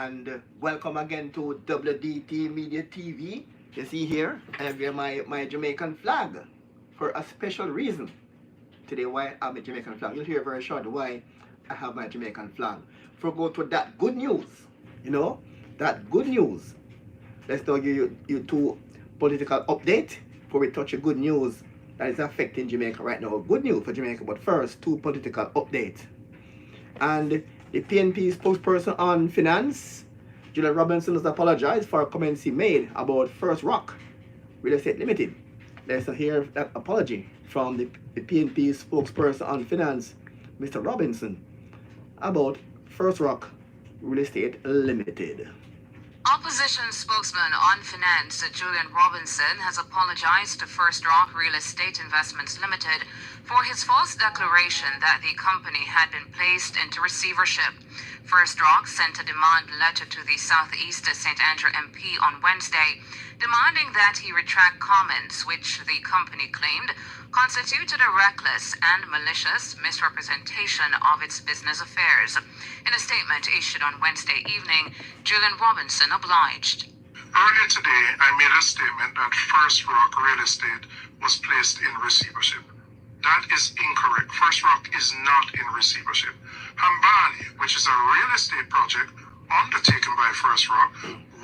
And welcome again to WDT Media TV. You see here, I have here my Jamaican flag for a special reason. Today, why I have a Jamaican flag. You'll hear very short why I have my Jamaican flag. For go to that good news, that good news. Let's now give you two political update before we touch a good news that is affecting Jamaica right now. Good news for Jamaica, but first, two political updates. And the PNP spokesperson on finance, Julian Robinson, has apologized for comments he made about First Rock Real Estate Limited. Let's hear that apology from the PNP spokesperson on finance, Mr. Robinson, about First Rock Real Estate Limited. Opposition spokesman on finance, Julian Robinson, has apologized to First Rock Real Estate Investments Limited for his false declaration that the company had been placed into receivership. First Rock sent a demand letter to the Southeast St. Andrew MP on Wednesday, demanding that he retract comments which the company claimed constituted a reckless and malicious misrepresentation of its business affairs. In a statement issued on Wednesday evening, Julian Robinson obliged. Earlier today, I made a statement that First Rock Real Estate was placed in receivership. That is incorrect. First Rock is not in receivership. Hambani, which is a real estate project undertaken by First Rock,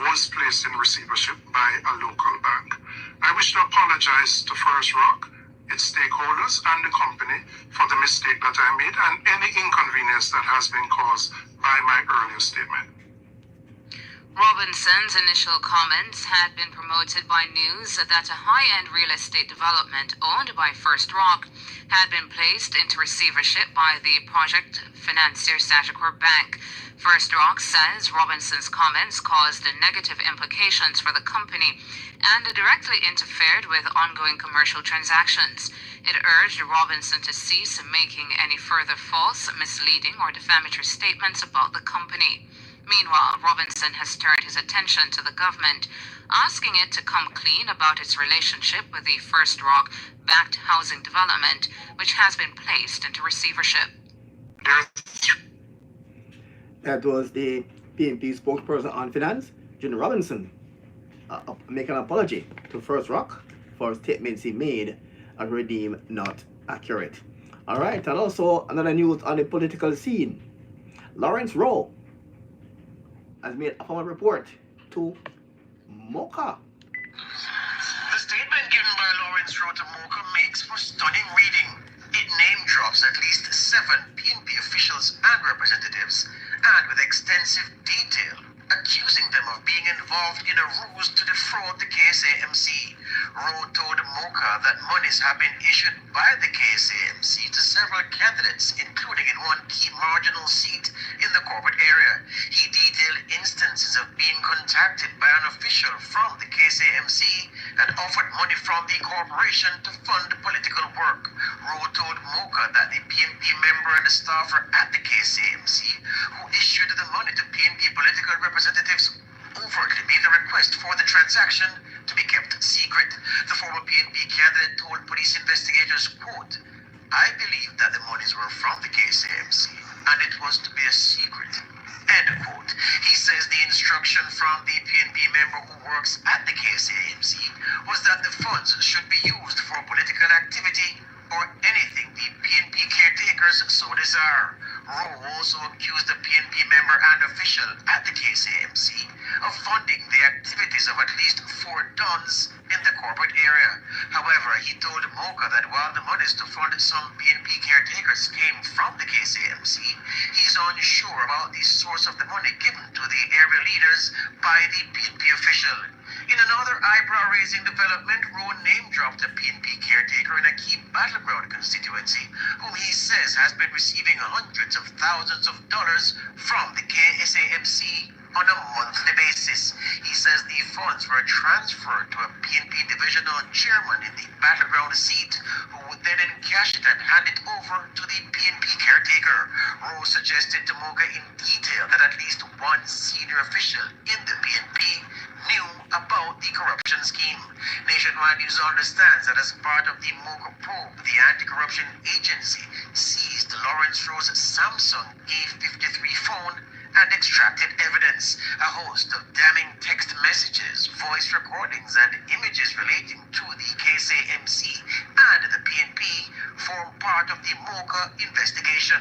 was placed in receivership by a local bank. I wish to apologize to First Rock, its stakeholders, and the company for the mistake that I made and any inconvenience that has been caused by my earlier statement. Robinson's initial comments had been promoted by news that a high-end real estate development owned by First Rock had been placed into receivership by the project financier Sagicor Bank. First Rock says Robinson's comments caused negative implications for the company and directly interfered with ongoing commercial transactions. It urged Robinson to cease making any further false, misleading, or defamatory statements about the company. Meanwhile, Robinson has turned his attention to the government, asking it to come clean about its relationship with the First Rock-backed housing development, which has been placed into receivership. That was the PNP spokesperson on finance, Julian Robinson, making an apology to First Rock for statements he made and were deemed not accurate. All right, and also another news on the political scene. Lawrennce Rowe has made a formal report to MOCA. The statement given by Lawrennce Rowe to MOCA makes for stunning reading. It name drops at least 7 PNP officials and representatives, and with extensive detail, accusing them of being involved in a ruse to defraud the KSAC. Rowe told MOCA that monies have been issued by the KSAC to several candidates, including in one key marginal seat in the corporate area. He detailed instances of being contacted by an official from the KSAC and offered money from the corporation to fund political work. Rowe told MOCA that the PNP member and the staffer at the KSAC who issued the money to PNP political representatives overtly made a request for the transaction to be kept secret. The former PNP candidate told police investigators, quote, "I believe that the monies were from the KSAC and it was to be a secret." End quote. He says the instruction from the PNP member who works at the KSAC was that the funds should be used for political activity or anything the PNP caretakers so desire. Rowe also accused the PNP member and official at the KSAC of funding the activities of at least 4 dons in the corporate area. However, he told MOCA that while the monies to fund some PNP caretakers came from the KSAC, he's unsure about the source of the money given to the area leaders by the PNP official. In another eyebrow-raising development, Rowe name-dropped a PNP caretaker in a key battleground constituency, whom he says has been receiving hundreds of thousands of dollars from the KSAC on a monthly basis. He says the funds were transferred to a PNP divisional chairman in the battleground seat, who would then encash it and hand it over to the PNP caretaker. Rowe suggested to MOCA in detail that at least one senior official in the PNP knew about the corruption scheme. Nationwide News understands that as part of the MOCA probe, the anti-corruption agency seized Lawrennce Rowe's Samsung A53 phone and extracted evidence. A host of damning text messages, voice recordings, and images relating to the KSAC and the PNP form part of the MOCA investigation.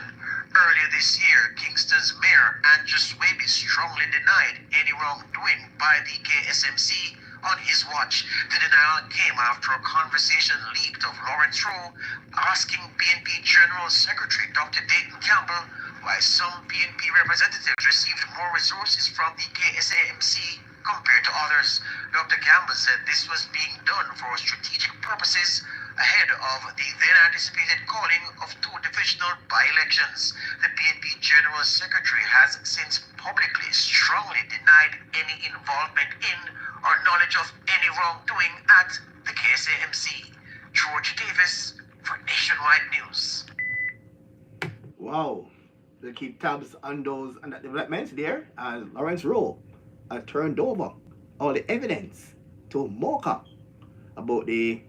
Earlier this year, Kingston's Mayor Andrew Swaby strongly denied any wrongdoing by the KSMC on his watch. The denial came after a conversation leaked of Lawrennce Rowe asking PNP General Secretary Dr. Dayton Campbell why some PNP representatives received more resources from the KSAMC compared to others. Dr. Campbell said this was being done for strategic purposes ahead of the then anticipated calling of 2 divisional by-elections. The PNP General Secretary has since publicly strongly denied any involvement in or knowledge of any wrongdoing at the KSAMC. George Davis for Nationwide News. Wow. We'll keep tabs on those and that developments there, as Lawrennce Rowe has turned over all the evidence to MOCA about the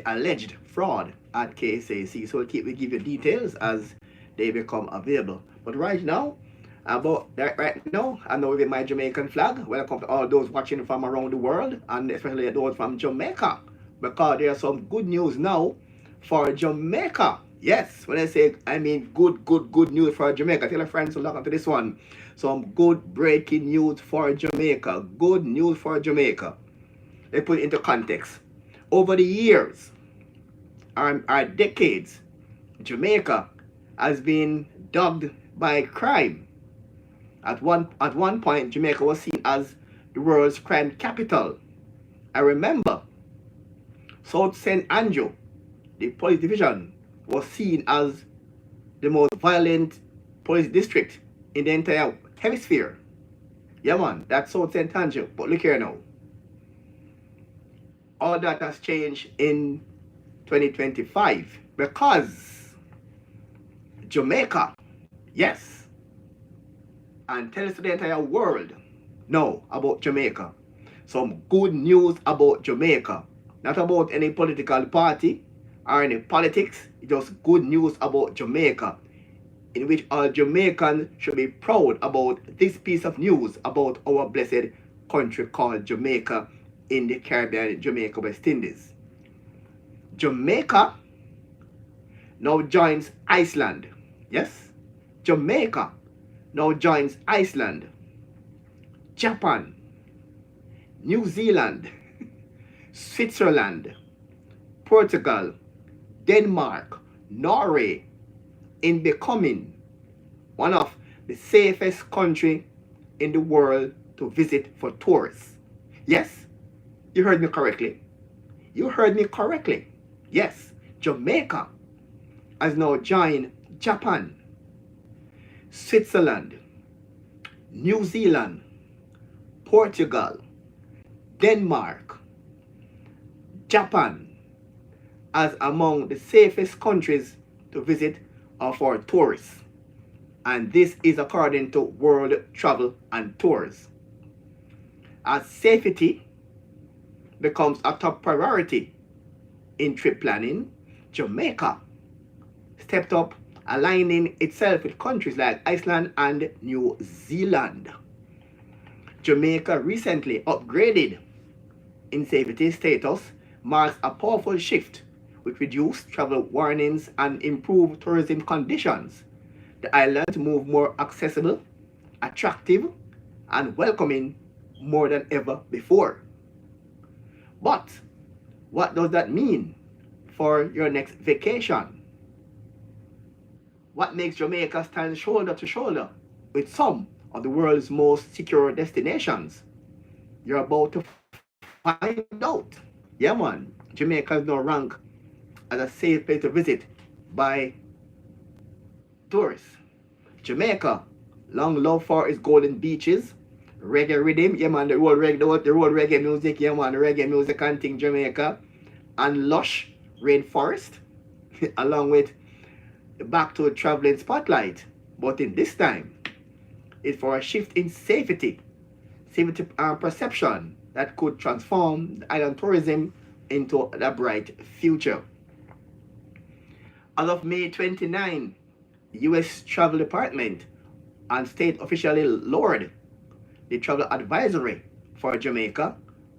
alleged fraud at KSAC. So we'll give you details as they become available. But right now, I know with my Jamaican flag. Welcome to all those watching from around the world, and especially those from Jamaica, because there's some good news now for Jamaica. Yes, when I say I mean good news for Jamaica. Tell a friend to look onto this one. Some good breaking news for Jamaica. Good news for Jamaica. Let's put it into context. Over the years, our decades, Jamaica has been dogged by crime. At one point, Jamaica was seen as the world's crime capital. I remember South St. Andrew, the police division, was seen as the most violent police district in the entire hemisphere. Yeah, man, that's South St. Andrew. But look here now. All that has changed in 2025 because Jamaica, yes, and tell us to the entire world now about Jamaica. Some good news about Jamaica. Not about any political party or any politics. Just good news about Jamaica, in which all Jamaicans should be proud about this piece of news about our blessed country called Jamaica in the Caribbean, Jamaica, West Indies. Jamaica now joins Iceland. Yes, Jamaica now joins Iceland, Japan, New Zealand, Switzerland, Portugal, Denmark, Norway in becoming one of the safest countries in the world to visit for tourists. Yes, you heard me correctly. You heard me correctly. Yes, Jamaica has now joined Japan, Switzerland, New Zealand, Portugal, Denmark, Japan as among the safest countries to visit for tourists. And this is according to World Travel and Tours. As safety becomes a top priority in trip planning, Jamaica stepped up, aligning itself with countries like Iceland and New Zealand. Jamaica recently upgraded in safety status marks a powerful shift with reduced travel warnings and improved tourism conditions. The island move more accessible, attractive, and welcoming more than ever before. But what does that mean for your next vacation? What makes Jamaica stand shoulder to shoulder with some of the world's most secure destinations? You're about to find out. Yeah, man, Jamaica is now ranked as a safe place to visit by tourists. Jamaica, long loved for its golden beaches, reggae rhythm, yeah man, the whole reggae music, yeah man, the reggae music and thing Jamaica, and lush rainforest, along with the back to a traveling spotlight. But in this time, it's for a shift in safety and perception that could transform the island tourism into a bright future. As of May 29, the U.S. Travel Department and state officially lowered the travel advisory for Jamaica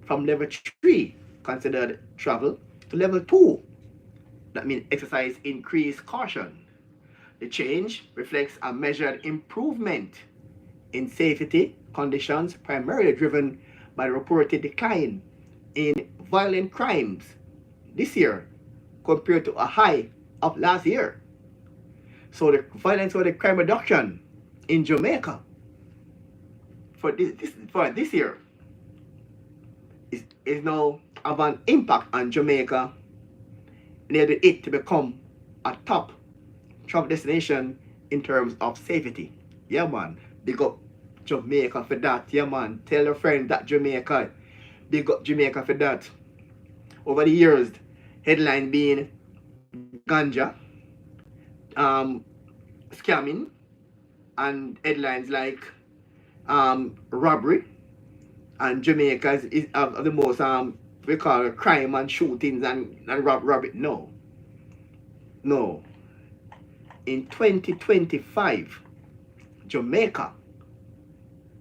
from level 3, considered travel, to level 2. That means exercise increased caution. The change reflects a measured improvement in safety conditions, primarily driven by the reported decline in violent crimes this year compared to a high of last year. So the violence or the crime reduction in Jamaica for this year is now have an impact on Jamaica, enabling it to become a top travel destination in terms of safety. Yeah, man. Big up Jamaica for that. Yeah, man. Tell your friend that Jamaica. Big up Jamaica for that. Over the years, headline being ganja, scamming, and headlines like robbery. And Jamaica is the most we call it crime and shootings and robbery. No. In 2025, Jamaica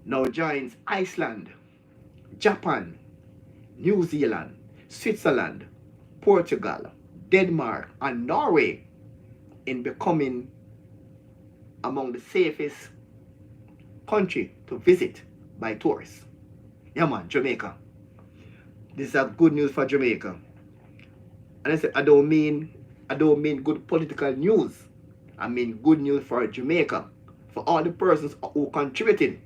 now joins Iceland, Japan, New Zealand, Switzerland, Portugal, Denmark, and Norway in becoming among the safest country to visit by tourists. Yeah, man, Jamaica. This is good news for Jamaica. And I said I don't mean good political news. I mean good news for Jamaica, for all the persons who contributed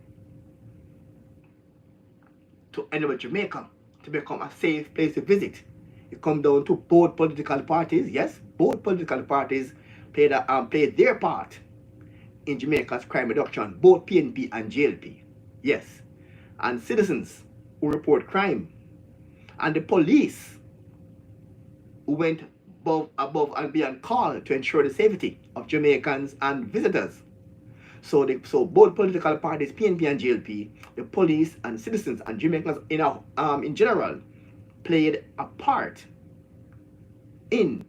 to enable Jamaica to become a safe place to visit. It comes down to both political parties. Yes, both political parties played their part in Jamaica's crime reduction, both PNP and JLP. Yes, and citizens who report crime, and the police who went above and beyond call to ensure the safety of Jamaicans and visitors. So both political parties, PNP and JLP, the police and citizens and Jamaicans in general, played a part in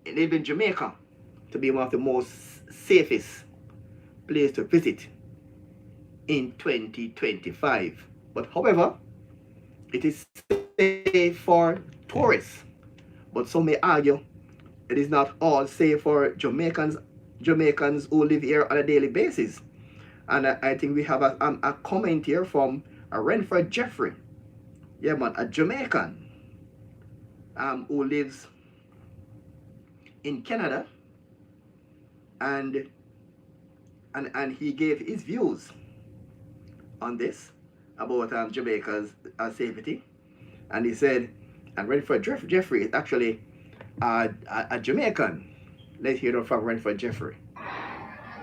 enabling Jamaica to be one of the most safest places to visit in 2025. But however, it is safe for tourists. But some may argue it is not all safe for Jamaicans who live here on a daily basis. And I think we have a comment here from Renford Jeffrey. Yeah, man, a Jamaican who lives in Canada, and he gave his views on this about Jamaica's safety, and he said, and Renford Jeffrey is actually a Jamaican. Let's hear it from Renford Jeffrey.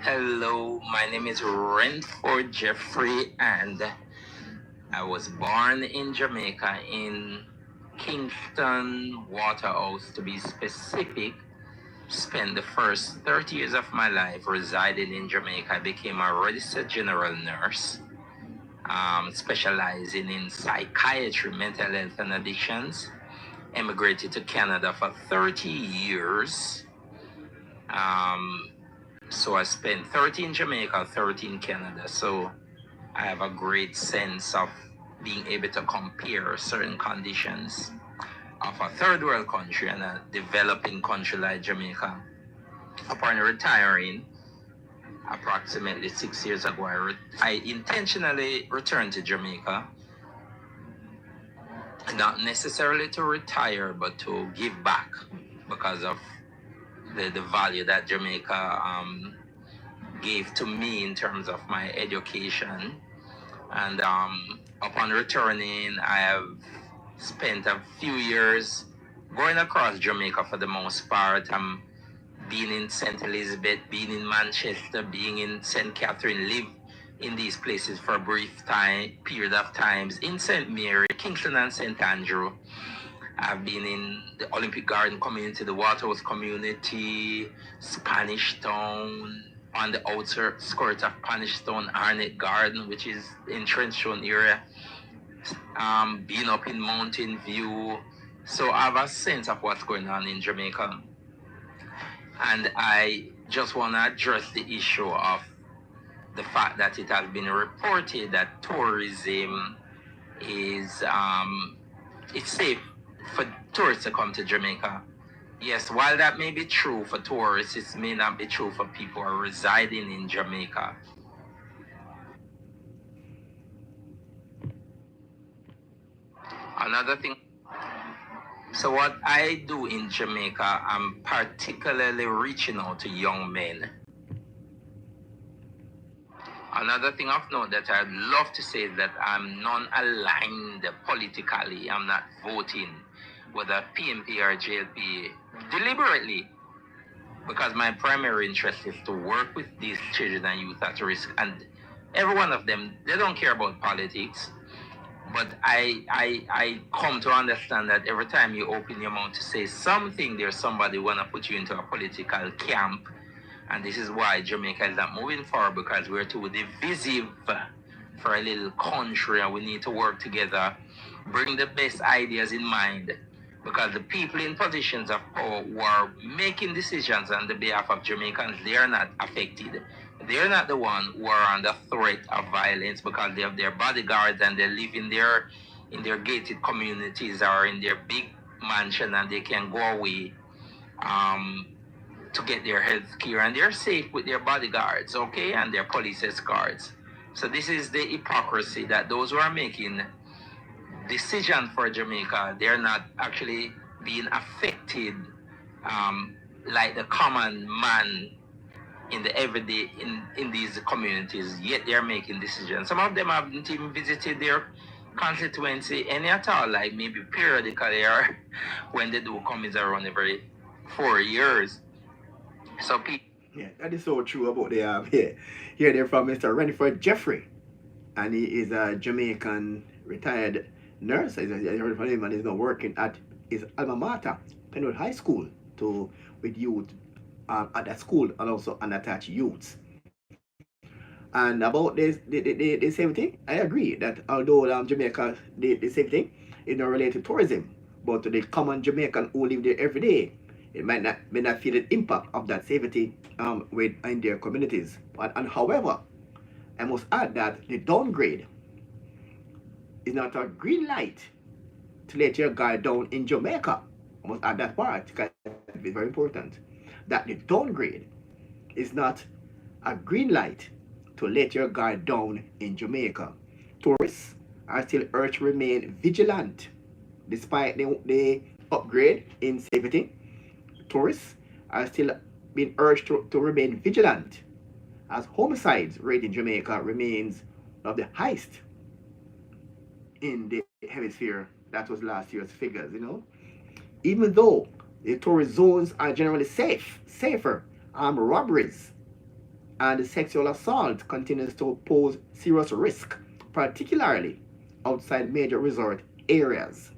Hello, my name is Renford Jeffrey, and I was born in Jamaica, in Kingston Waterhouse to be specific. Spent the first 30 years of my life residing in Jamaica. I became a registered general nurse, specializing in psychiatry, mental health, and addictions. Emigrated to Canada for 30 years. So I spent 30 in Jamaica, 30 in Canada. So I have a great sense of being able to compare certain conditions of a third world country and a developing country like Jamaica. Upon retiring, approximately 6 years ago, I intentionally returned to Jamaica, not necessarily to retire, but to give back because of the value that Jamaica gave to me in terms of my education. And upon returning, I have spent a few years going across Jamaica for the most part. Being in St. Elizabeth, being in Manchester, being in St. Catherine, live in these places for a brief period of times, in St. Mary, Kingston and St. Andrew. I've been in the Olympic Garden community, the Waterhouse community, Spanish Town, on the outer skirt of Spanish Town, Arnett Garden, which is in Trenchtown area. Being up in Mountain View. So I have a sense of what's going on in Jamaica. And I just want to address the issue of the fact that it has been reported that tourism is it's safe for tourists to come to Jamaica. Yes, while that may be true for tourists, it may not be true for people who are residing in Jamaica. Another thing, so what I do in Jamaica, I'm particularly reaching out to young men. Another thing of note that I'd love to say is that I'm non-aligned politically. I'm not voting whether PNP or JLP deliberately, because my primary interest is to work with these children and youth at risk. And every one of them, they don't care about politics. But I come to understand that every time you open your mouth to say something, there's somebody who want to put you into a political camp. And this is why Jamaica is not moving forward, because we're too divisive for a little country, and we need to work together, bring the best ideas in mind, because the people in positions of power who are making decisions on the behalf of Jamaicans, they are not affected. They're not the one who are under threat of violence, because they have their bodyguards and they live in their gated communities or in their big mansion, and they can go away to get their health care, and they're safe with their bodyguards, okay, and their police escorts. So this is the hypocrisy, that those who are making decisions for Jamaica, they're not actually being affected like the common man in the everyday in these communities, yet they're making decisions. Some of them haven't even visited their constituency any at all, like maybe periodically, or when they do come is around every 4 years. So people, Yeah, that is so true about the here they're from Mr. Renford Jeffrey, and he is a Jamaican retired nurse. I heard from him, and he's now working at his alma mater, Penwood High School, with youth at that school, and also unattached youths. And about this, the same thing, I agree that although Jamaica, the same thing is not related to tourism, but to the common Jamaican who live there every day, it may not feel the impact of that safety in their communities. And however, I must add that the downgrade is not a green light to let your guard down in Jamaica. I must add that part, because it's very important. That the downgrade is not a green light to let your guard down in Jamaica. Tourists are still urged to remain vigilant despite the upgrade in safety. Tourists are still being urged to remain vigilant, as homicides rate in Jamaica remains one of the highest in the hemisphere. That was last year's figures, Even though the tourist zones are generally safer, robberies and sexual assault continues to pose serious risk, particularly outside major resort areas.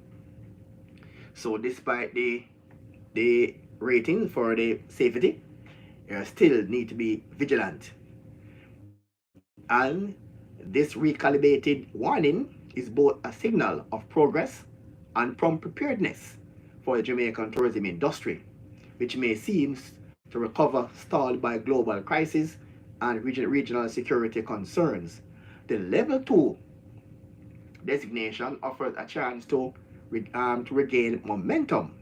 So despite the rating for the safety, you still need to be vigilant. And this recalibrated warning is both a signal of progress and prompt preparedness for the Jamaican tourism industry, which may seem to recover stalled by global crisis and regional security concerns. The Level 2 designation offers a chance to regain momentum.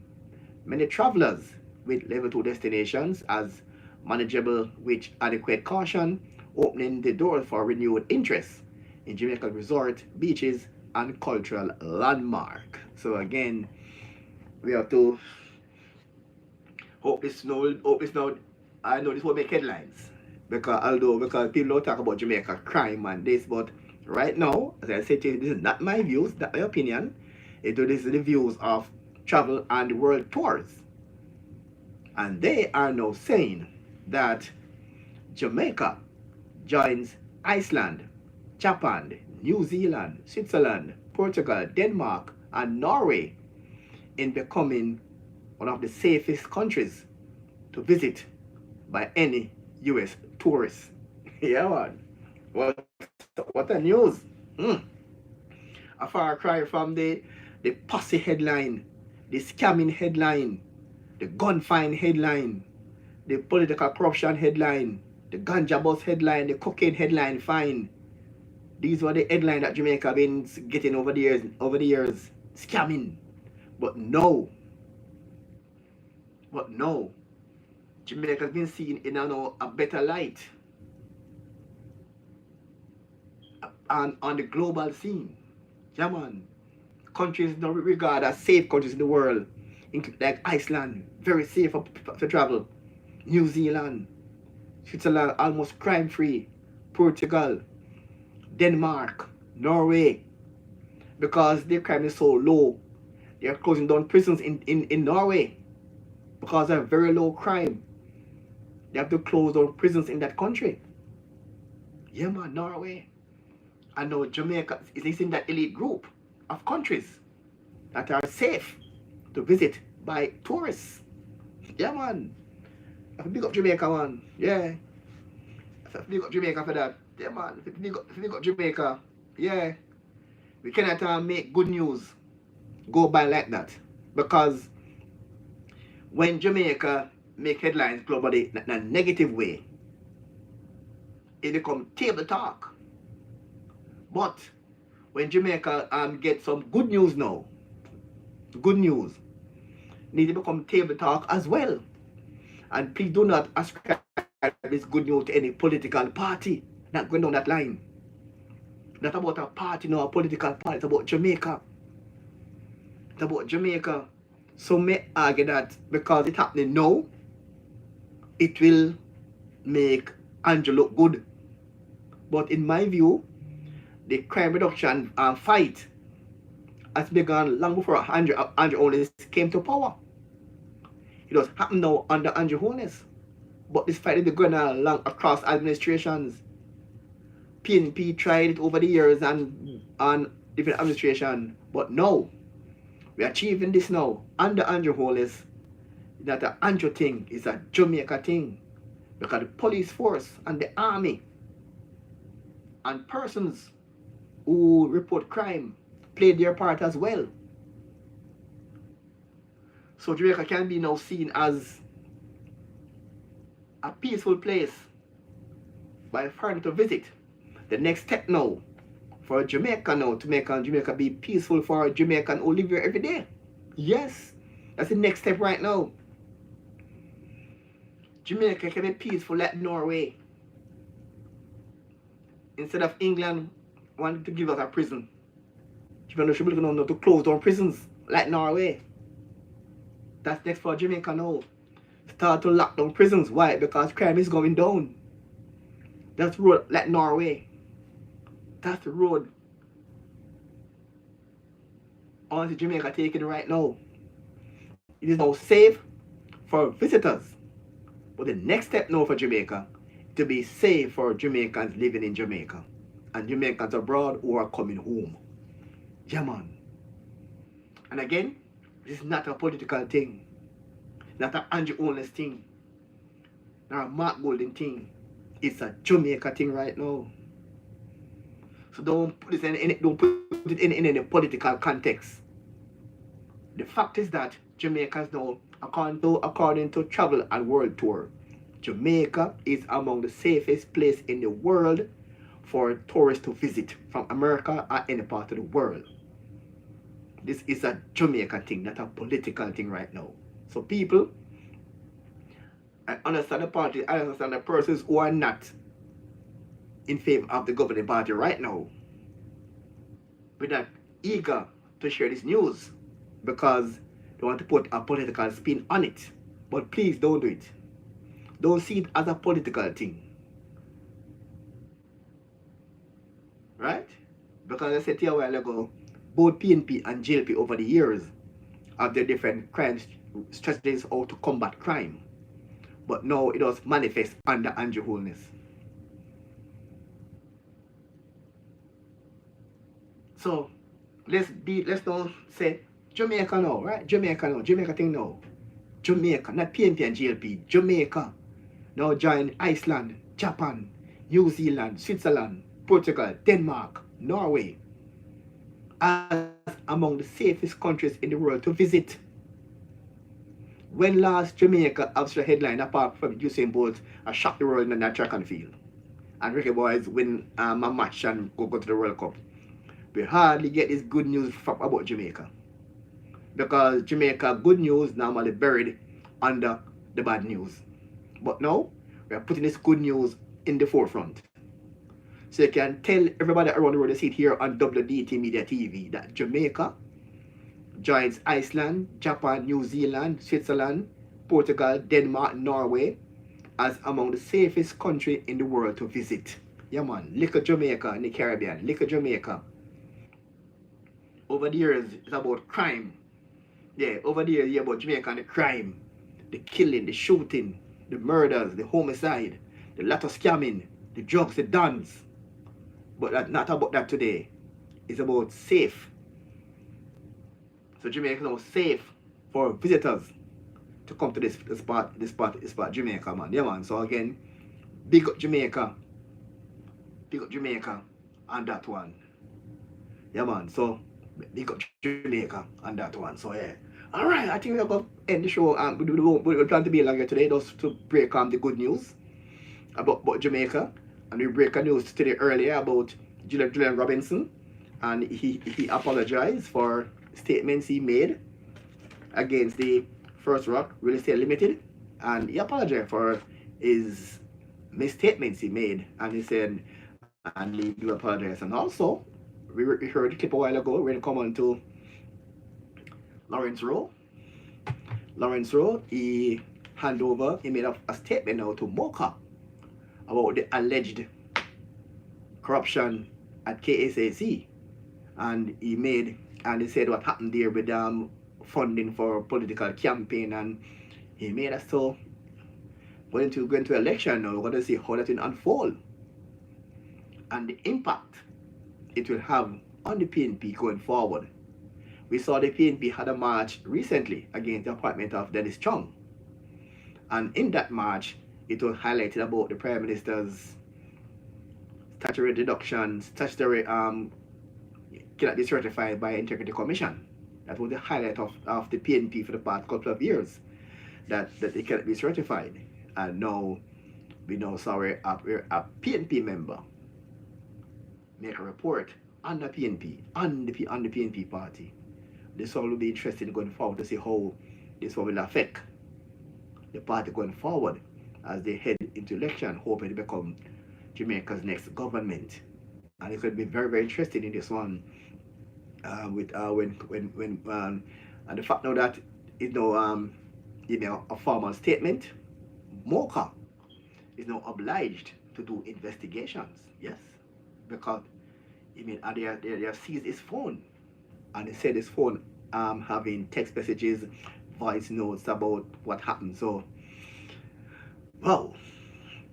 Many travelers with Level 2 destinations as manageable with adequate caution, opening the door for renewed interest in Jamaican resort, beaches, and cultural landmark. So again, we have to hope this now. I know this will make headlines, because people don't talk about Jamaica crime and this, but right now, as I said to you, this is not my views, not my opinion. This is the views of travel and world tours. And they are now saying that Jamaica joins Iceland, Japan, New Zealand, Switzerland, Portugal, Denmark, and Norway in becoming one of the safest countries to visit by any US tourist. Yeah, man. What a news. A far cry from the posse headline, the scamming headline, the gun fine headline, the political corruption headline, the ganja bus headline, the cocaine headline, fine. These were the headlines that Jamaica been getting over the years, scamming. But no, Jamaica's been seen in a better light on the global scene. Yeah, man. Countries now regarded as safe countries in the world, like Iceland, very safe to travel. New Zealand, Switzerland, almost crime-free. Portugal, Denmark, Norway, because their crime is so low, they are closing down prisons in Norway because of very low crime. They have to close down prisons in that country. Yeah, man, Norway. And now Jamaica is in that elite group of countries that are safe to visit by tourists. Yeah, man. I big up Jamaica, man. Yeah. I big up Jamaica for that. Yeah, man. If you got Jamaica, yeah, we cannot make good news go by like that. Because when Jamaica make headlines globally in a negative way, it become table talk. But when Jamaica get some good news now, good news, need to become table talk as well. And please do not ascribe this good news to any political party. Not going down that line. Not about a party, no, a political party. It's about Jamaica. It's about Jamaica. Some may argue that because it's happening now, it will make Andrew look good. But in my view, the crime reduction fight has begun long before Andrew Holness came to power. It was happening now under Andrew Holness. But this fight has been going on long across administrations. PNP tried it over the years and on different administration. But now, we're achieving this now under Andrew Holness. That the Andrew thing is a Jamaica thing. Because the police force and the army and persons who report crime played their part as well. So Jamaica can be now seen as a peaceful place by foreigners to visit. The next step now for Jamaica now to make Jamaica be peaceful for Jamaicans who live here every day. Yes, that's the next step right now. Jamaica can be peaceful like Norway. Instead of England wanting to give us a prison, Jamaica should be looking now to close down prisons like Norway. That's next for Jamaica now. Start to lock down prisons. Why? Because crime is going down. That's the road like Norway. That's the road on to Jamaica taking right now. It is now safe for visitors. But the next step now for Jamaica to be safe for Jamaicans living in Jamaica and Jamaicans abroad who are coming home. Yeah, man. And again, this is not a political thing. Not an Andrew Holness thing. Not a Mark Golden thing. It's a Jamaica thing right now. So don't put it in any political context. The fact is that Jamaicans now, according to travel and world tour, Jamaica is among the safest place in the world for tourists to visit from America or any part of the world. This is a Jamaica thing, not a political thing right now. So people, I understand the party, I understand the persons who are not in favor of the governing party right now. We're not eager to share this news because they want to put a political spin on it. But please don't do it. Don't see it as a political thing. Right? Because I said to you a while ago, both PNP and JLP over the years have their different crime strategies how to combat crime. But now it does manifest under Andrew Holness. So let's now say Jamaica now, right? Jamaica now, Jamaica thing now. Jamaica, not PNP and JLP, Jamaica. Now join Iceland, Japan, New Zealand, Switzerland, Portugal, Denmark, Norway as among the safest countries in the world to visit. When last Jamaica obviously headline apart from Usain Bolt shocked the world in that track and field, and Ricky Boys win a match and go to the World Cup. We hardly get this good news about Jamaica, because Jamaica good news normally buried under the bad news. But now we are putting this good news in the forefront, so you can tell everybody around the world to see it here on WDT Media TV that Jamaica joins Iceland, Japan, New Zealand, Switzerland, Portugal, Denmark, Norway as among the safest country in the world to visit. Yeah man, look at Jamaica in the Caribbean, look at Jamaica. Over the years, it's about crime. Yeah, over the years, it's about Jamaica and the crime, the killing, the shooting, the murders, the homicide, the lot of scamming, the drugs, the guns. But that's not about that today. It's about safe. So Jamaica is now safe for visitors to come to this spot, Jamaica, man. Yeah, man. So again, big up Jamaica on that one. Yeah, man. So big up Jamaica on that one. So yeah. All right, I think we're going to end the show. We plan to be longer today, just to break the good news about Jamaica. And we break a news today earlier about Julian Robinson, and he apologized for statements he made against the First Rock Real Estate Limited, and he apologized for his misstatements he made, and he said, and he do apologize. And also, we heard a clip a while ago, we're going to come on to Lawrennce Rowe. Lawrennce Rowe, he made a statement now to MOCA about the alleged corruption at KSAC, and he said what happened there with funding for political campaign, and he made us so going to election now. We're going to see how that will unfold and the impact it will have on the PNP going forward. We saw the PNP had a march recently against the appointment of Dennis Chung, and in that march it was highlighted about the Prime Minister's statutory deduction, cannot be certified by Integrity Commission. That was the highlight of the PNP for the past couple of years, that it cannot be certified. And now we know a PNP member make a report on the PNP, on the PNP party. This all will be interesting going forward to see how this will affect the party going forward as they head into election, hoping to become Jamaica's next government. And it could be very, very interesting in this one, with and the fact now that a formal statement, MOCA is now obliged to do investigations. Yes, because they have seized his phone, and they said his phone having text messages, voice notes about what happened. So, well,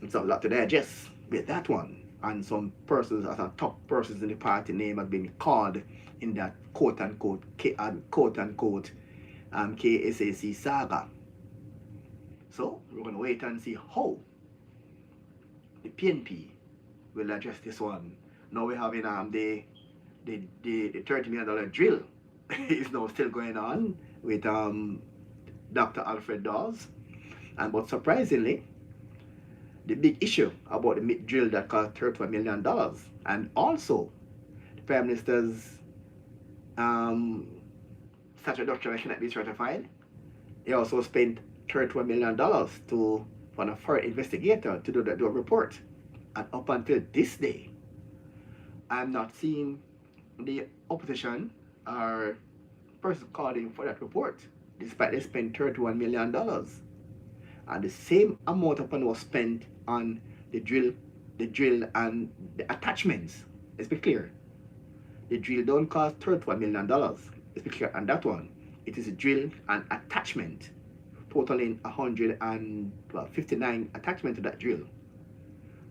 it's a lot to digest with that one. And some persons, as a top persons in the party name, have been called in that quote unquote KSAC saga. So we're going to wait and see how the PNP will address this one. Now we're having the $30 million drill is now still going on with Dr. Alfred Dawes, but surprisingly, the big issue about the drill that cost $31 million, and also the Prime Minister's statutory document cannot be certified. He also spent $31 million for a foreign investigator to do a report, and up until this day, I'm not seeing the opposition or person calling for that report, despite they spent $31 million. And the same amount of money was spent on the drill and the attachments. Let's be clear. The drill don't cost $31 million. Let's be clear on that one. It is a drill and attachment, totaling 159 attachments to that drill.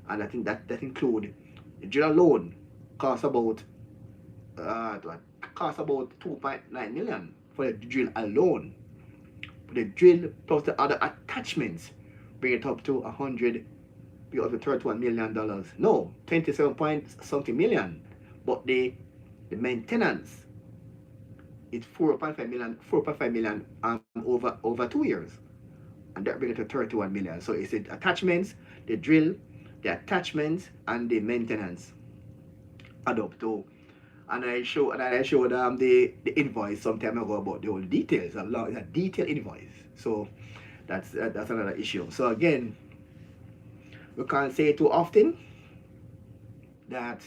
And I think that include the drill alone costs about 2.9 million for the drill alone. The drill plus the other attachments bring it up to $31 million. No, 27 point something million. But the maintenance It's 4.5 million over 2 years. And that brings it to 31 million. So it's the attachments, the drill, the attachments, and the maintenance add up to. And I showed the invoice some time ago about the whole details. It's a detailed invoice. So that's another issue. So again, we can't say too often that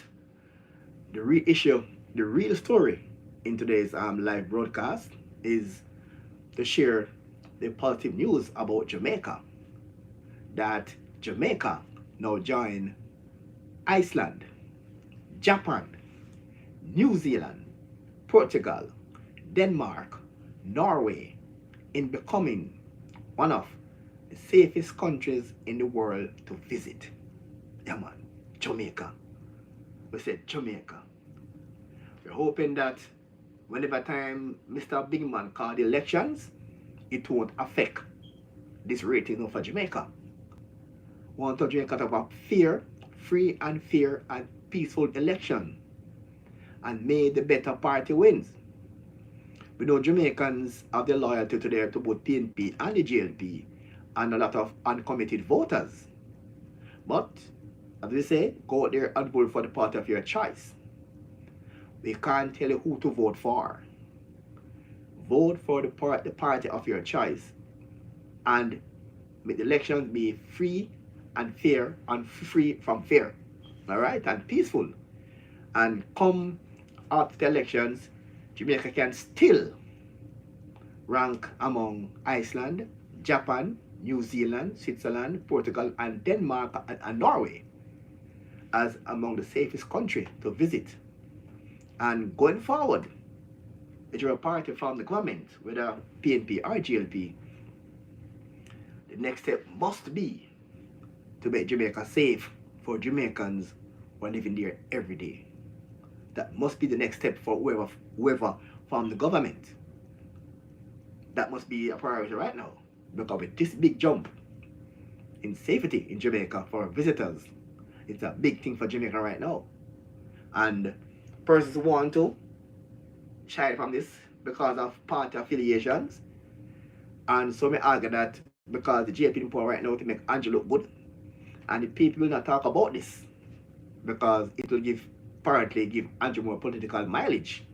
the real issue, the real story in today's live broadcast is to share the positive news about Jamaica. That Jamaica now join Iceland, Japan, New Zealand, Portugal, Denmark, Norway in becoming one of the safest countries in the world to visit. Yeah man, Jamaica. We said Jamaica. We're hoping that whenever time Mr. Bigman called the elections, it won't affect this rating for Jamaica. We want Jamaica to have a free and fair and peaceful election. And may the better party wins. We know Jamaicans have their loyalty to both PNP and the JLP and a lot of uncommitted voters. But, as we say, go out there and vote for the party of your choice. We can't tell you who to vote for. Vote for the party of your choice and make the elections be free and fair and free from fear. Alright? And peaceful. And come after the elections, Jamaica can still rank among Iceland, Japan, New Zealand, Switzerland, Portugal, and Denmark and Norway as among the safest country to visit. And going forward, if you're a party from the government, whether PNP or GLP, the next step must be to make Jamaica safe for Jamaicans who are living there every day. That must be the next step for whoever from the government. That must be a priority right now. Because with this big jump in safety in Jamaica for visitors, it's a big thing for Jamaica right now. And persons who want to shy from this because of party affiliations. And so may argue that because the JP in power right now to make Andrew look good. And the people will not talk about this because it will apparently give Andrew more political mileage.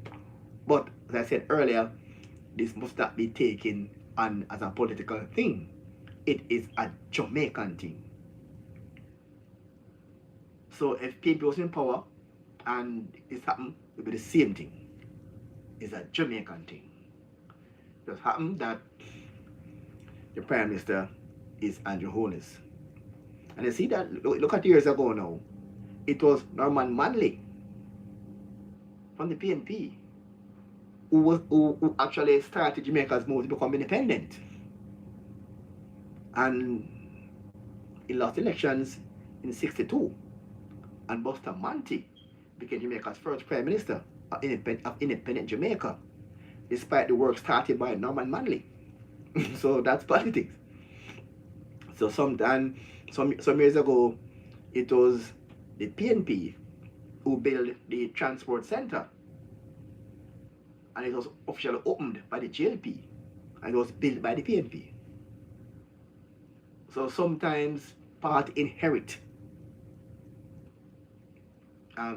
But as I said earlier, this must not be taken on as a political thing. It is a Jamaican thing. So if people was in power and it's happened, it will be the same thing. It's a Jamaican thing. It just happened that the Prime Minister is Andrew Holness. And you see that, look at years ago now, it was Norman Manley from the PNP who actually started Jamaica's move to become independent. And he lost elections in '62. And Bustamante became Jamaica's first Prime Minister of independent Jamaica, despite the work started by Norman Manley. So that's politics. So some years ago, it was the PNP who built the transport center. And it was officially opened by the JLP. And it was built by the PNP. So sometimes party inherit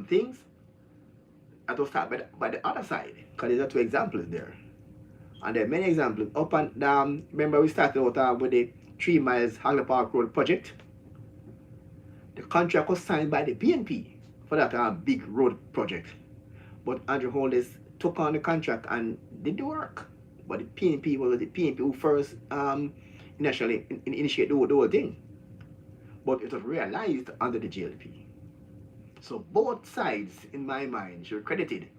things that will start by the other side. Because there are two examples there. And there are many examples. Up and down, remember we started out with the 3 miles Hagley Park Road project. The contract was signed by the PNP for that big road project. But Andrew Holness took on the contract and did the work. But the PNP was the PNP who first initially initiated the whole thing. But it was realized under the JLP. So both sides, in my mind, should be credited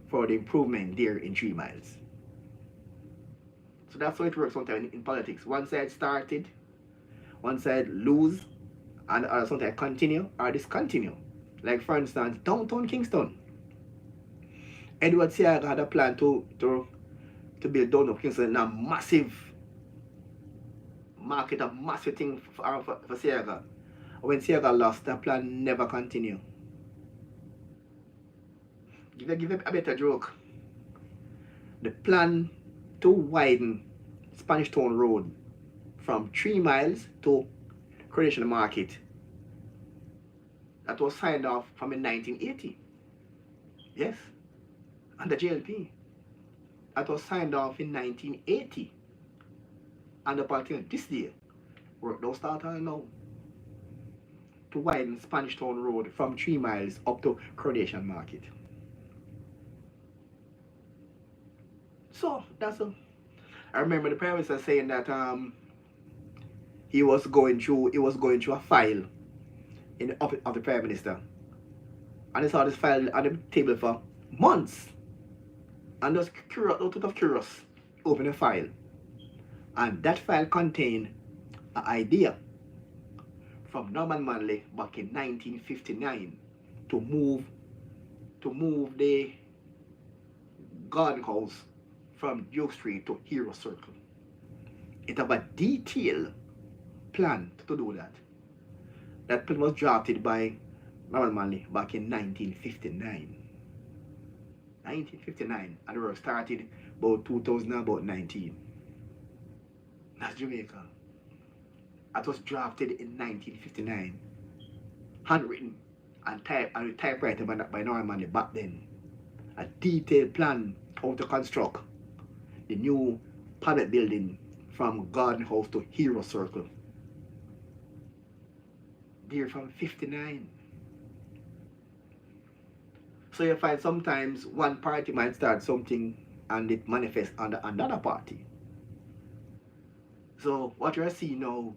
for the improvement there in 3 miles. So that's how it works sometimes in politics. One side started, one side lose, and the other sometimes continue or discontinue. Like for instance, downtown Kingston. Edward Seaga had a plan to build downtown Kingston in a massive market, a massive thing for Seaga. When Seaga lost, that plan never continued. Give a better joke. the plan to widen Spanish Town Road from 3 miles to Coronation Market, that was signed off from in 1980. Yes, under JLP. That was signed off in 1980. And up until this day, work don't start on now. To widen Spanish Town Road from 3 miles up to Coronation Market. So that's a. I remember the Prime Minister saying that he was going through a file in the office of the Prime Minister, and he saw this file on the table for months, and just curious, out of curious, open the file, and that file contained an idea from Norman Manley back in 1959 to move the garden house from Duke Street to Hero Circle. It have a detailed plan to do that. That plan was drafted by Norman Manley back in 1959. 1959, and the work started about 2019. That's Jamaica. That was drafted in 1959, handwritten and typewritten by Norman Manley back then. A detailed plan how to construct the new public building from Garden House to Hero Circle. There from 59. So you find sometimes one party might start something and it manifests under another party. So what you're seeing now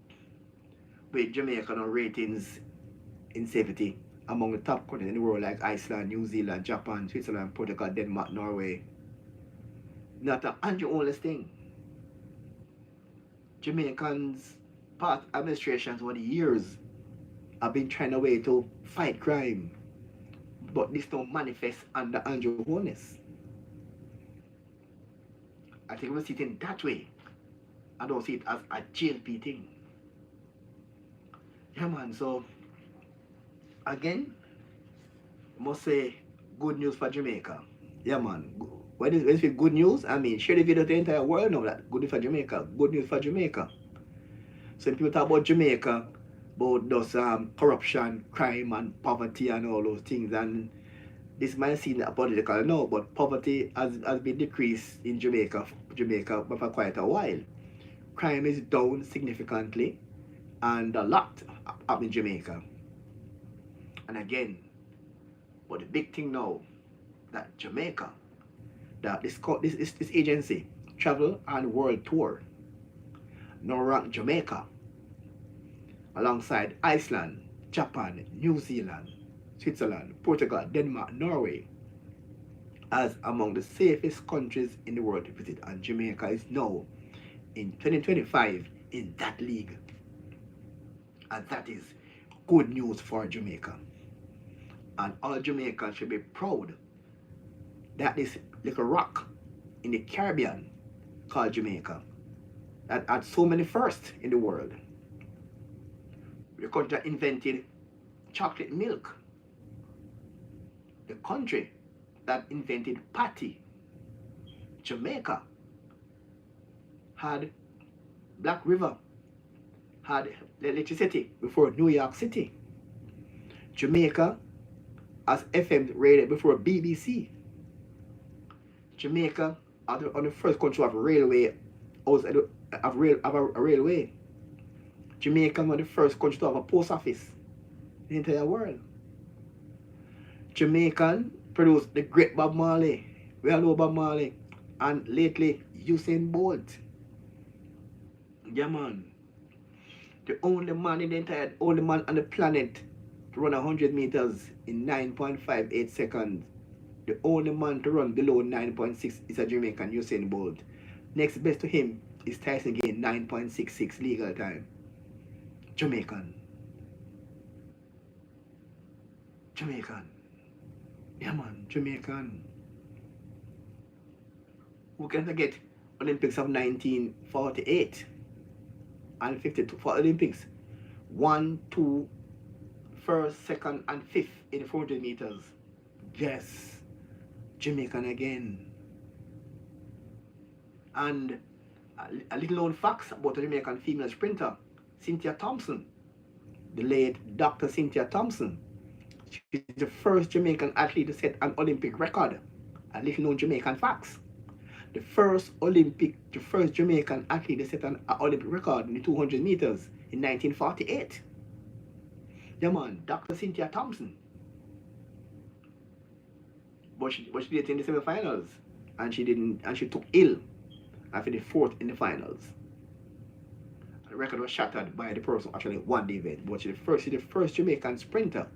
with Jamaican ratings in safety among the top countries in the world like Iceland, New Zealand, Japan, Switzerland, Portugal, Denmark, Norway, not an only thing. Jamaicans, past administrations over the years have been trying a way to fight crime, but this don't manifest under Andrew Holness. I think we see it in that way. I don't see it as a JLP thing. Yeah man, so again, I must say good news for Jamaica. Yeah man, when it's good news, I mean share the video to the entire world now that good news for Jamaica, good news for Jamaica. So when people talk about Jamaica, about those corruption, crime and poverty and all those things, and this might seem political now, but poverty has been decreased in Jamaica for quite a while. Crime is down significantly, and a lot up in Jamaica. And again, but the big thing now, that Jamaica, that this agency, Travel and World Tour, now rank Jamaica alongside Iceland, Japan, New Zealand, Switzerland, Portugal, Denmark, Norway as among the safest countries in the world to visit, and Jamaica is now in 2025 in that league. And that is good news for Jamaica. And all Jamaicans should be proud that this little rock in the Caribbean called Jamaica, that had so many firsts in the world. The country that invented chocolate milk. The country that invented patty. Jamaica had Black River, had electricity before New York City. Jamaica has FM rated before BBC. Jamaica on the first country of railway, a railway. Jamaica was the first country to have a post office in the entire world. Jamaican produced the great Bob Marley. We all know Bob Marley. And lately, Usain Bolt. Yeah man. The only man on the planet to run 100 meters in 9.58 seconds. The only man to run below 9.6 is a Jamaican, Usain Bolt. Next best to him is Tyson Gane, 9.66 legal time. Jamaican. Yeah man, Jamaican. Who can forget Olympics of 1948 and 52 for Olympics? 1, 2, first, second, and fifth in the 400 meters. Yes, Jamaican again. And a little known facts about a Jamaican female sprinter, Cynthia Thompson, the late Dr. Cynthia Thompson. She's the first Jamaican athlete to set an Olympic record. A little known Jamaican facts. The first Jamaican athlete to set an Olympic record in the 200 meters in 1948. Yeah, man, Dr. Cynthia Thompson. But she did it in the semi-finals, and she took ill after the fourth in the finals. The record was shattered by the person who actually won the event, but she's the first Jamaican sprinter,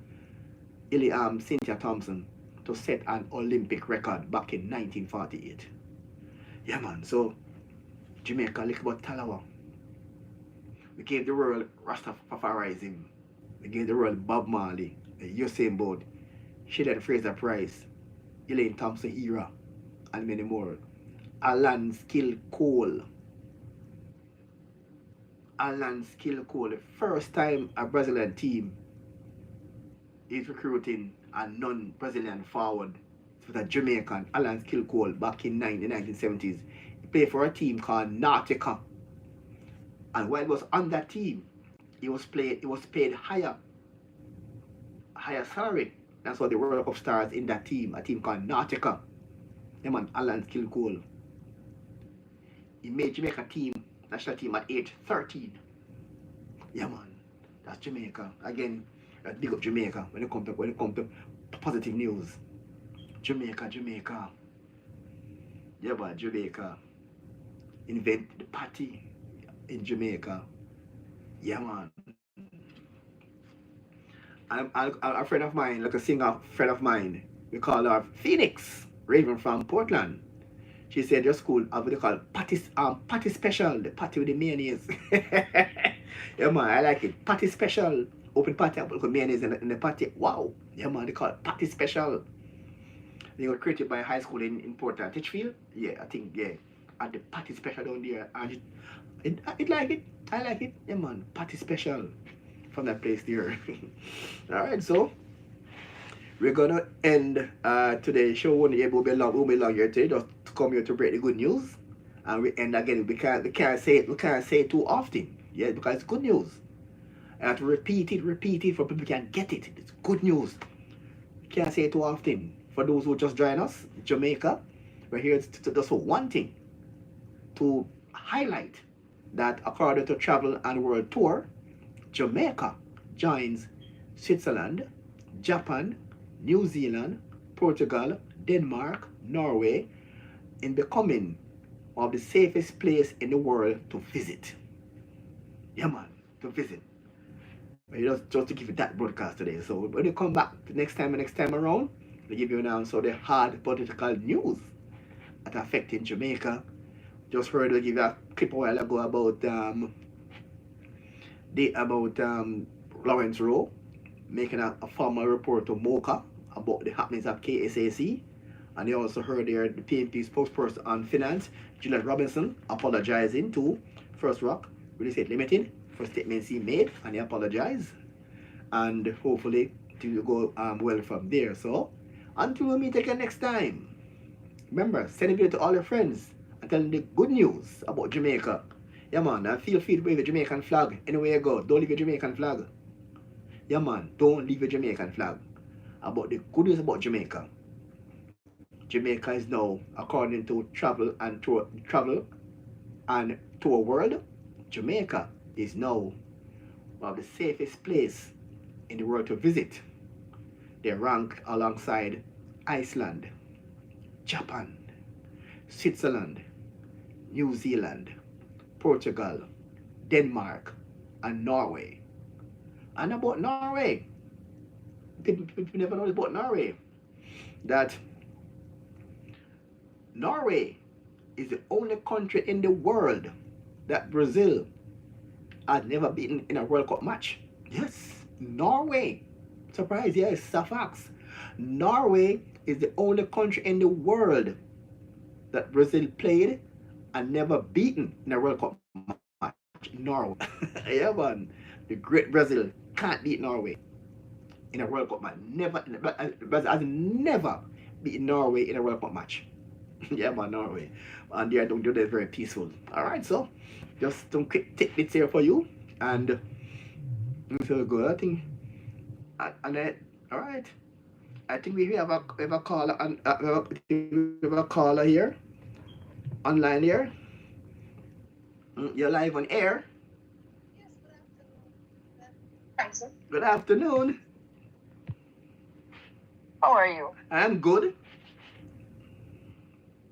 Cynthia Thompson, to set an Olympic record back in 1948. Yeah, man, so Jamaica, look about Talawa. We gave the world Rastafarism. We gave the world Bob Marley, Usain Bolt, Sheldon Fraser Price, Elaine Thompson era, and many more. Alan Skill Cole. The first time a Brazilian team is recruiting a non-Brazilian forward. It was a Jamaican, Alan Skill Cole, back in the 1970s. He played for a team called Nautica. And while he was on that team, he was paid higher salary. That's why the World Cup stars in that team, a team called Nautica. Yeah, man, Alan Skill Cole. He made Jamaica national team at age 13. Yeah, man, that's Jamaica. Again, that's big up Jamaica when it comes to positive news. Jamaica. Yeah, man, Jamaica. Invent the party in Jamaica. Yeah, man. A friend of mine, like a singer friend of mine, we call her Phoenix Raven from Portland. She said your school have what they call patty special, the patty with the mayonnaise. Yeah, man, I like it. Patty special. Open patty, put mayonnaise in the patty. Wow. Yeah, man, they call it patty special. They were created by a high school in Portland, Titchfield. Yeah, I think, yeah. At the patty special down there. And I like it. I like it. Yeah, man, patty special from that place there. Alright, so we're gonna end today's show. Won't be long here today, just to come here to break the good news. And we end again. We can't say it too often. Yeah, because it's good news. I have to repeat it for people can get it. It's good news. We can't say it too often. For those who just join us, Jamaica, we're here to just for one thing, to highlight that according to Travel and World Tour, Jamaica joins Switzerland, Japan, New Zealand, Portugal, Denmark, Norway in becoming one of the safest place in the world to visit. Yeah, man, to visit. Just to give you that broadcast today. So when you come back next time around, we'll give you now the hard political news that affecting Jamaica. Just heard to give you a clip a while ago about Lawrennce Rowe making a formal report to MOCA about the happenings at KSAC. And you also heard there the PNP spokesperson on Finance, Julian Robinson, apologizing to First Rock Real Estate Limited for statements he made, and he apologized. And hopefully it will go well from there. So until we meet again next time, remember, send a video to all your friends and tell them the good news about Jamaica. Yeah, man, and feel free to wave the Jamaican flag anywhere you go. Don't leave your Jamaican flag. Yeah, man, don't leave your Jamaican flag. About the good news about Jamaica. Jamaica is now, according to Travel and Tour World, Jamaica is now one of the safest place in the world to visit. They rank alongside Iceland, Japan, Switzerland, New Zealand, Portugal, Denmark, and Norway. And about Norway, people never know about Norway, that Norway is the only country in the world that Brazil has never beaten in a World Cup match. Yes, Norway. Surprise, yes, it's a fact. Norway is the only country in the world that Brazil played and never beaten in a World Cup match. Norway. Yeah, man. The great Brazil can't beat Norway in a World Cup match. Brazil has never beaten Norway in a World Cup match. Yeah, man, Norway. And they don't do that very peaceful. Alright, so just some quick tidbits here for you. And so good, I think. And then, alright. I think we have a caller and we have a caller here. Online here. You're live on air. Thanks, sir. Good afternoon. How are you? I'm good.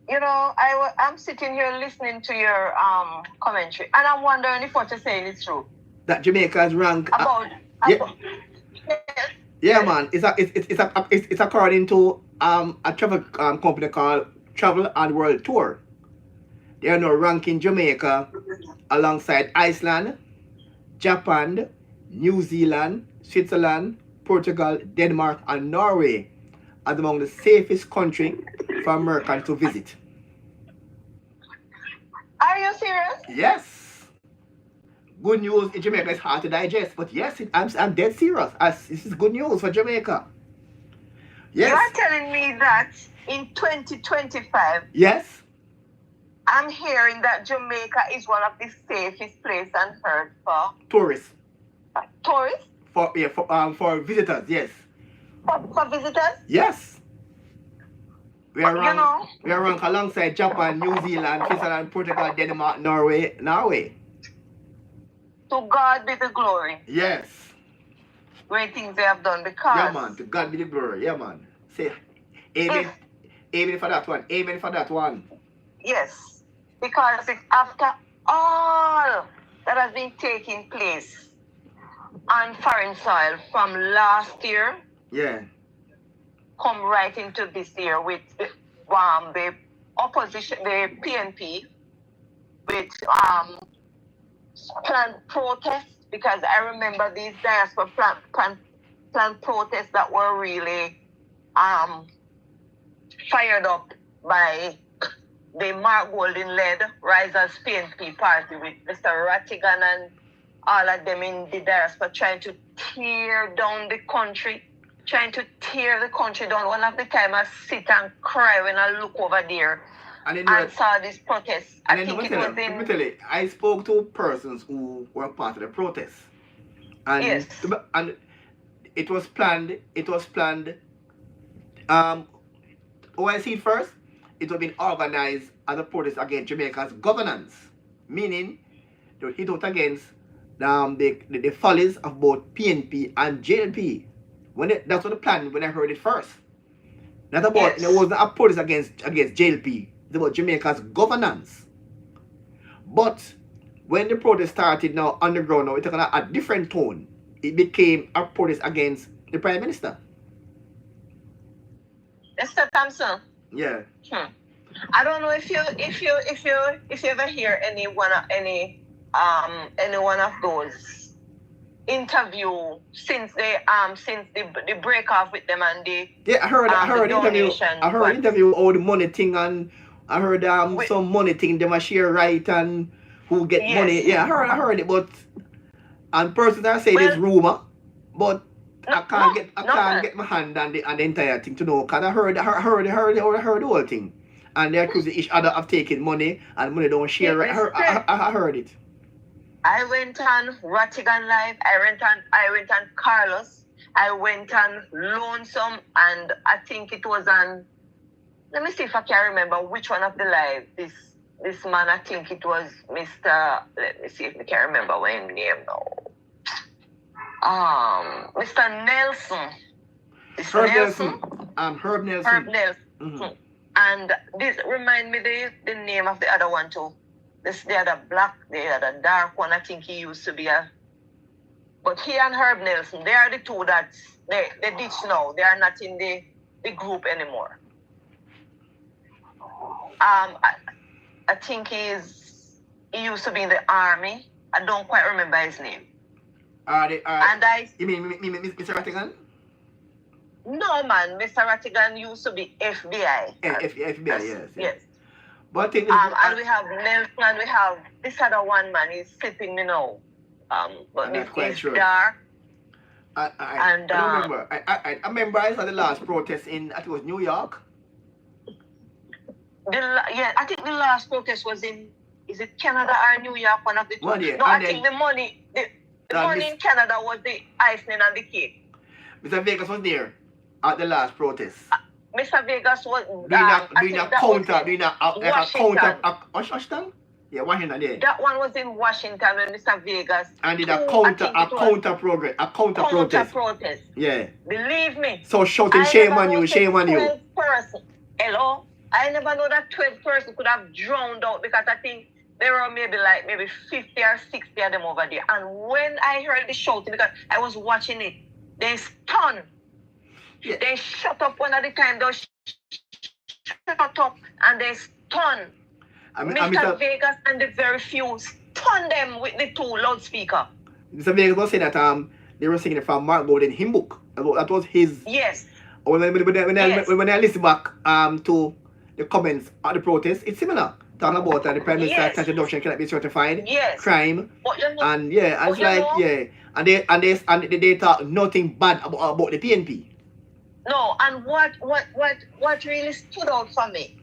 You know, I'm sitting here listening to your commentary, and I'm wondering if what you're saying is true. That Jamaica's rank. About Yeah, man. It's according to a travel company called Travel and World Tour. They are now ranking Jamaica alongside Iceland, Japan, New Zealand, Switzerland, Portugal, Denmark, and Norway as among the safest country for Americans to visit. Are you serious? Yes. Good news in Jamaica is hard to digest, but yes, I'm dead serious. This is good news for Jamaica. Yes. You are telling me that in 2025, Yes. I'm hearing that Jamaica is one of the safest places on earth for Tourists. tourists, For visitors. Yes. for visitors. Yes. We are You know, ranked alongside Japan, New Zealand, Switzerland, Portugal, Denmark, Norway. to God be the glory. Yes. Great things they have done because Yeah, man. To God be the glory. Yeah, man. Say amen. Amen for that one. Amen for that one. yes, because it's after all that has been taking place on foreign soil from last year, Yeah. come right into this year with the opposition, the PNP, with planned protests, because I remember these diaspora planned protests that were really fired up by the Mark Golden-led Risers PNP party with Mr. Rattigan and all of them in the diaspora trying to tear down the country, down. One of the time I sit and cry when I look over there and saw this protest. I think it was let me tell you, I spoke to persons who were part of the protest. And, yes. And it was planned. I see first, it was been organized as a protest against Jamaica's governance, meaning they hit out against the follies of both PNP and JLP. That's what the plan when I heard it first. Not about It wasn't a protest against JLP. It's about Jamaica's governance. But when the protest started now underground, now it took on a different tone. It became a protest against the Prime Minister. Mr. Thompson. Yeah. I don't know if you ever hear any one of those interview since the break off with them and the I heard interview all the money thing, and I heard some money thing them a share right and who get money. Yeah, I heard it, but and persons are saying it's rumor, but I can't get my hand on the entire thing to know, because I heard the whole thing. And they accuse each other of taking money and money don't share. I heard it. I went on Rattigan Live, I went on Carlos, I went on Lonesome, and I think it was on, let me see if I can remember which one of the live. This man, I think it was Mr. Let me see if I can remember what his name now. Mr. Nelson. Herb Nelson. Herb Nelson. Herb Nelson. Mm-hmm. And this remind me the name of the other one too. The other dark one, I think he used to be but he and Herb Nelson, they are the two that they ditch now. They are not in the group anymore. I think he used to be in the army. I don't quite remember his name. You mean Mr. Rattigan? No, man. Mr. Rattigan used to be FBI. FBI, yes. But and we have Nelson, and we have this other one, man. He's slipping me now. But it's dark. I remember. I remember I saw the last protest in, I think it was New York. Yeah, I think the last protest was in, is it Canada or New York? One of the two. One year. No, And I think then the money in Canada was the icing on the cake. Mr. Vegas was there at the last protest. Mr. Vegas was Doing a counter. Washington? Yeah, Washington, yeah. That one was in Washington when Mr. Vegas. And did a counter protest. Yeah. Believe me. So shouting shame on you. 12 person. Hello? I never know that 12 person could have drowned out because I think there were maybe 50 or 60 of them over there. And when I heard the shouting, because I was watching it, they stunned. Yeah. They shut up one at a time. They shut up and they stunned. Mr. Vegas and the very few stunned them with the 2 loudspeaker. Mr. Vegas was saying that they were singing it from Mark Golden hymn book. That was his. Yes. When I listen back to the comments at the protest, it's similar. Talking about the Prime Minister's tax deduction cannot be certified. Yes. Crime. And yeah, it's like, yeah. And they talk nothing bad about the PNP. No, and what really stood out for me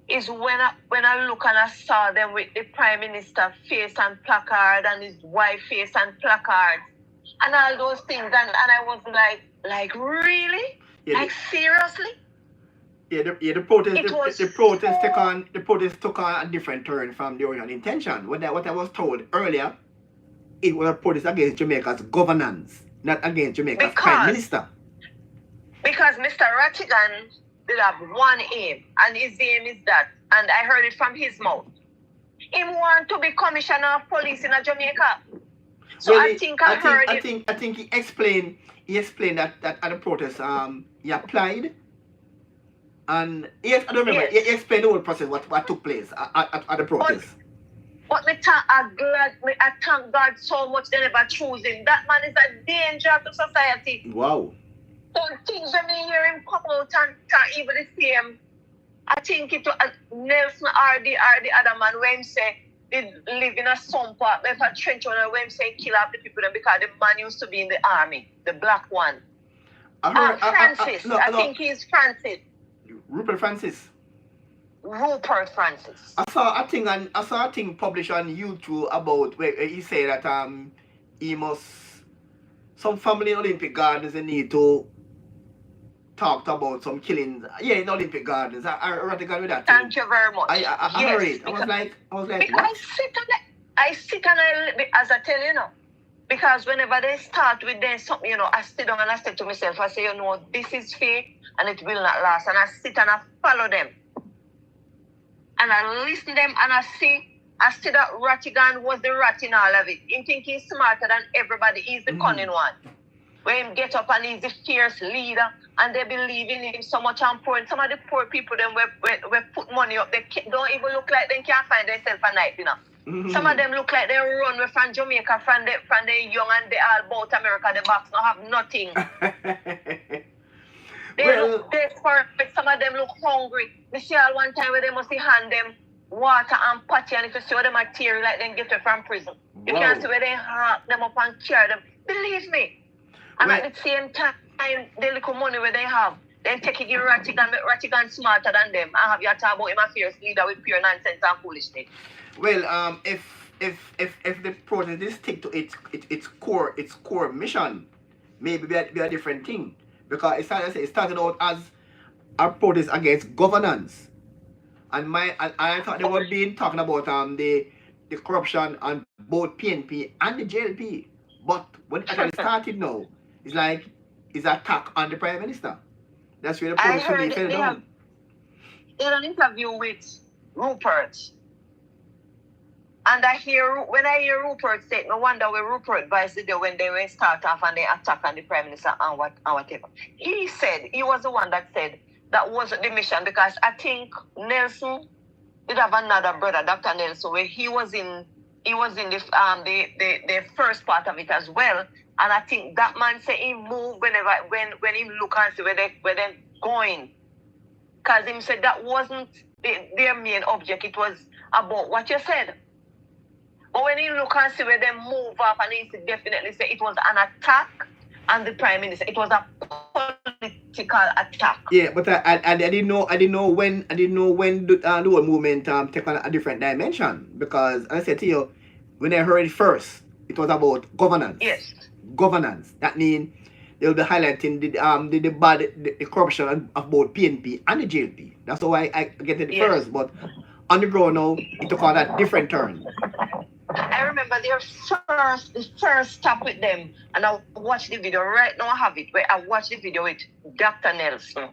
is when I look and I saw them with the Prime Minister face and placard and his wife face and placard and all those things, and I was like really? Yeah, like seriously? Yeah, the protest took on a different turn from the original intention. What I was told earlier, it was a protest against Jamaica's governance, not against Jamaica's Prime Minister. Because Mr. Rattigan did have one aim, and his aim is that, and I heard it from his mouth. He want to be commissioner of police in Jamaica. So well, I think he explained that at the protest he applied. And yes, I don't remember. Yes. He explained the whole process, what took place at the protest. But I thank God so much they never choose him. That man is a danger to society. Wow. So things when me hear him come out and even the same, I think it was Nelson or the other man when he say they live in a swamp park, if a trench on when he say kill off the people because the man used to be in the army, the black one. Francis. I think he's Francis. Rupert Francis. I saw a thing published on YouTube about where he said that he must, some family in Olympic Gardens, they need to talk about some killings. Yeah, in Olympic Gardens. I read with that. Thank you very much. I heard it. I was like, what? I sit and as I tell you now, because whenever they start with them something, I sit down and I say to myself, I say, this is fake and it will not last. And I sit and I follow them. And I listen to them and I see that Rattigan was the rat in all of it. He think he's smarter than everybody. He's the cunning one. When he get up and he's the fierce leader and they believe in him so much and poor. And some of the poor people them we put money up, they don't even look like they can't find themselves a night, Some of them look like they run away from Jamaica, from the young and they all about America, the box don't have nothing. They look desperate, some of them look hungry. We see all one time where they must hand them water and patty, and if you see them are teary like they get it from prison. You can see where they hack them up and carry them. Believe me. And at the same time, the little money where they have, then take it, give Rattigan, make Rattigan smarter than them, and have you talk about him a fierce leader with pure nonsense and foolishness. Well, if the protest is stick to its core mission, maybe be a different thing. Because it started out as a protest against governance. And I thought they were talking about the corruption on both PNP and the JLP. But when it actually started now, it's like it's an attack on the Prime Minister. That's where the protest should be fell down. They had an interview with Rupert. And when I hear Rupert say, no wonder where Rupert advised it when they were start off and they attack on the Prime Minister and whatever. He was the one that said that wasn't the mission, because I think Nelson did have another brother, Dr. Nelson, where he was in the first part of it as well. And I think that man said he moved when he look and see where they're going. Because him said that wasn't their main object. It was about what you said. But when you look and see where they move up, and he definitely say it was an attack on the Prime Minister. It was a political attack. Yeah, but I didn't know when the whole movement take on a different dimension, because I said to you, when I heard it first, it was about governance. Yes. Governance. That means they'll be highlighting the corruption of both PNP and the JLP. That's why I get it Yes. first, but on the ground now, it took on a different turn. I remember the first stop with them, and I watched the video. Right now I have it, where I watched the video with Dr. Nelson,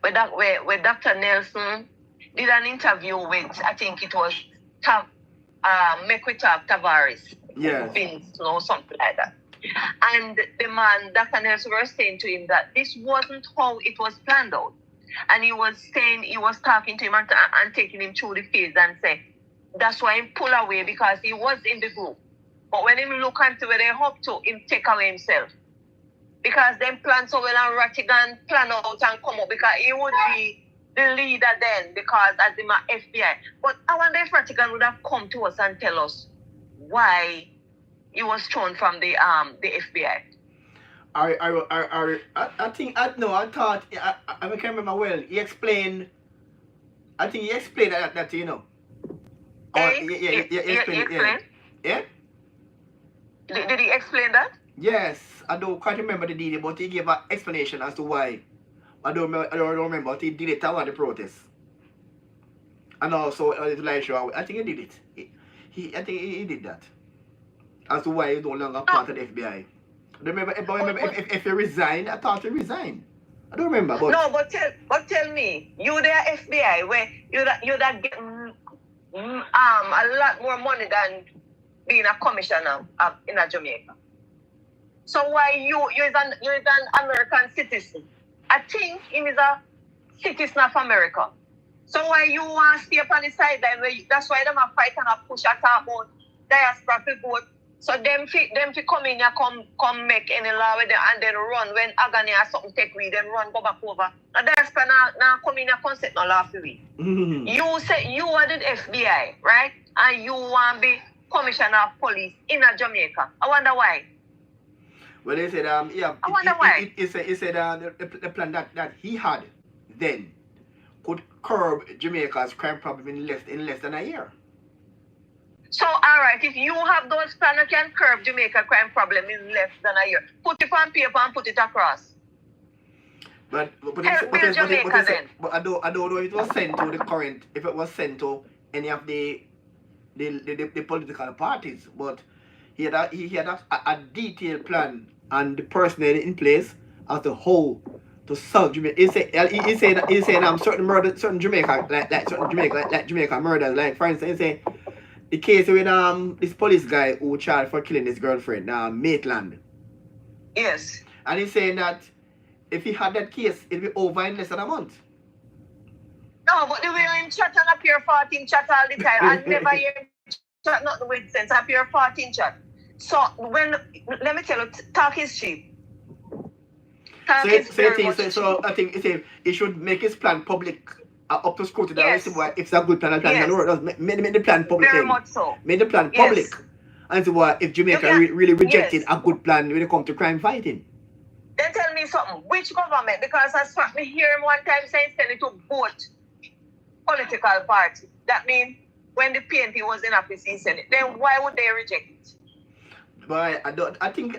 where Dr. Nelson did an interview with, I think it was Make We Talk Tavares. Yes. Vince, or something like that. And the man, Dr. Nelson, was saying to him that this wasn't how it was planned out. And he was talking to him and taking him through the phase and say, that's why he pull away, because he was in the group. But when he look into where they hope to, him take away himself. Because them plan so well and Rattigan plan out and come up, because he would be the leader then, because as the FBI. But I wonder if Rattigan would have come to us and tell us why he was thrown from the FBI. I can't remember well. He explained that you know. He explained? Yeah? Did he explain that? Yes, I don't quite remember the detail, but he gave an explanation as to why. I don't remember, but he did it at the protest. And also, Elisha, I think he did it. I think he did that. As to why he's no longer part of the FBI. Remember, if he resigned, I thought he resigned. I don't remember. But no, but tell me, you the FBI, where you that get a lot more money than being a commissioner in Jamaica. So why you're an American citizen? I think he is a citizen of America. So why you want to stay up on the sideline? That's why them are fighting and push at about diaspora people. So them come in here, come make any law with them and then run when agony or something take with them, run go back over. And diaspora now come in here concept no law for we. You say you are the FBI, right? And you want to be commissioner of police in Jamaica. I wonder why. Well, they said I wonder why. He said the plan that he had then could curb Jamaica's crime problem in less than a year. So, all right, if you have those plans that can curb Jamaica crime problem in less than a year, put it on paper and put it across. But I don't know if it was sent to the current, if it was sent to any of the political parties. But he had a detailed plan and the personnel in place as to how to solve Jamaica. He said certain Jamaica like Jamaica murders, like for instance, he said the case with this police guy who charged for killing his girlfriend, Maitland. Yes. And he's saying that if he had that case, it'll be over in less than a month. No, but the way him chat and appear 14 chat all the time, I never hear him chat nothing with sense, appear 14 chat. So let me tell you, talk is cheap. Talk is very much cheap. So I think he should make his plan public. Up to scrutiny, yes. If it's a good plan, yes. Make the plan public. Very much so. Make the plan public. Yes. And so if Jamaica really rejected a good plan when it comes to crime fighting. Then tell me something. Which government? Because as far as me hear him one time saying send it to both political parties. That means when the PNP was in office, he said it. Then why would they reject it? But I think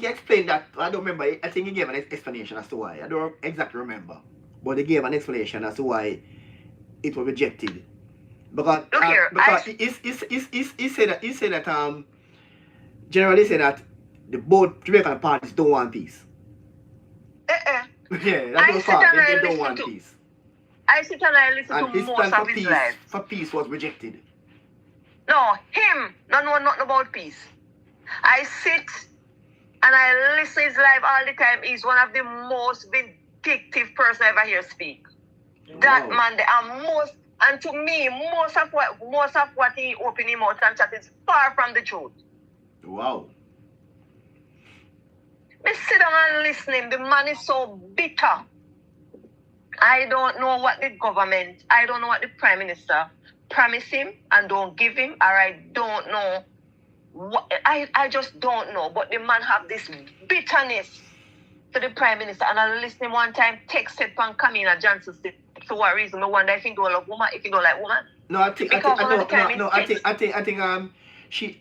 he explained that. I don't remember. I think he gave an explanation as to why. I don't exactly remember. But they gave an explanation as to why it was rejected. Because he said that generally said that the both Jamaican parties don't want peace. Yeah, that's the part. They don't want peace. I sit and I listen and to most of his life. For peace was rejected. No, him don't know nothing about peace. I sit and I listen to his life all the time. He's one of the most vindictive person I ever hear speak. That man, and to me, most of what he open him out and chat is far from the truth. Wow. Me sit down and listen. The man is so bitter. I don't know what the government, I don't know what the Prime Minister promised him and don't give him, or I don't know what, I just don't know. But the man have this bitterness to the Prime Minister, and I listened one time, texted from Kamina Johnson. For what reason? I wonder if he don't love woman, if he don't like woman. No, I think Because I one of the time think she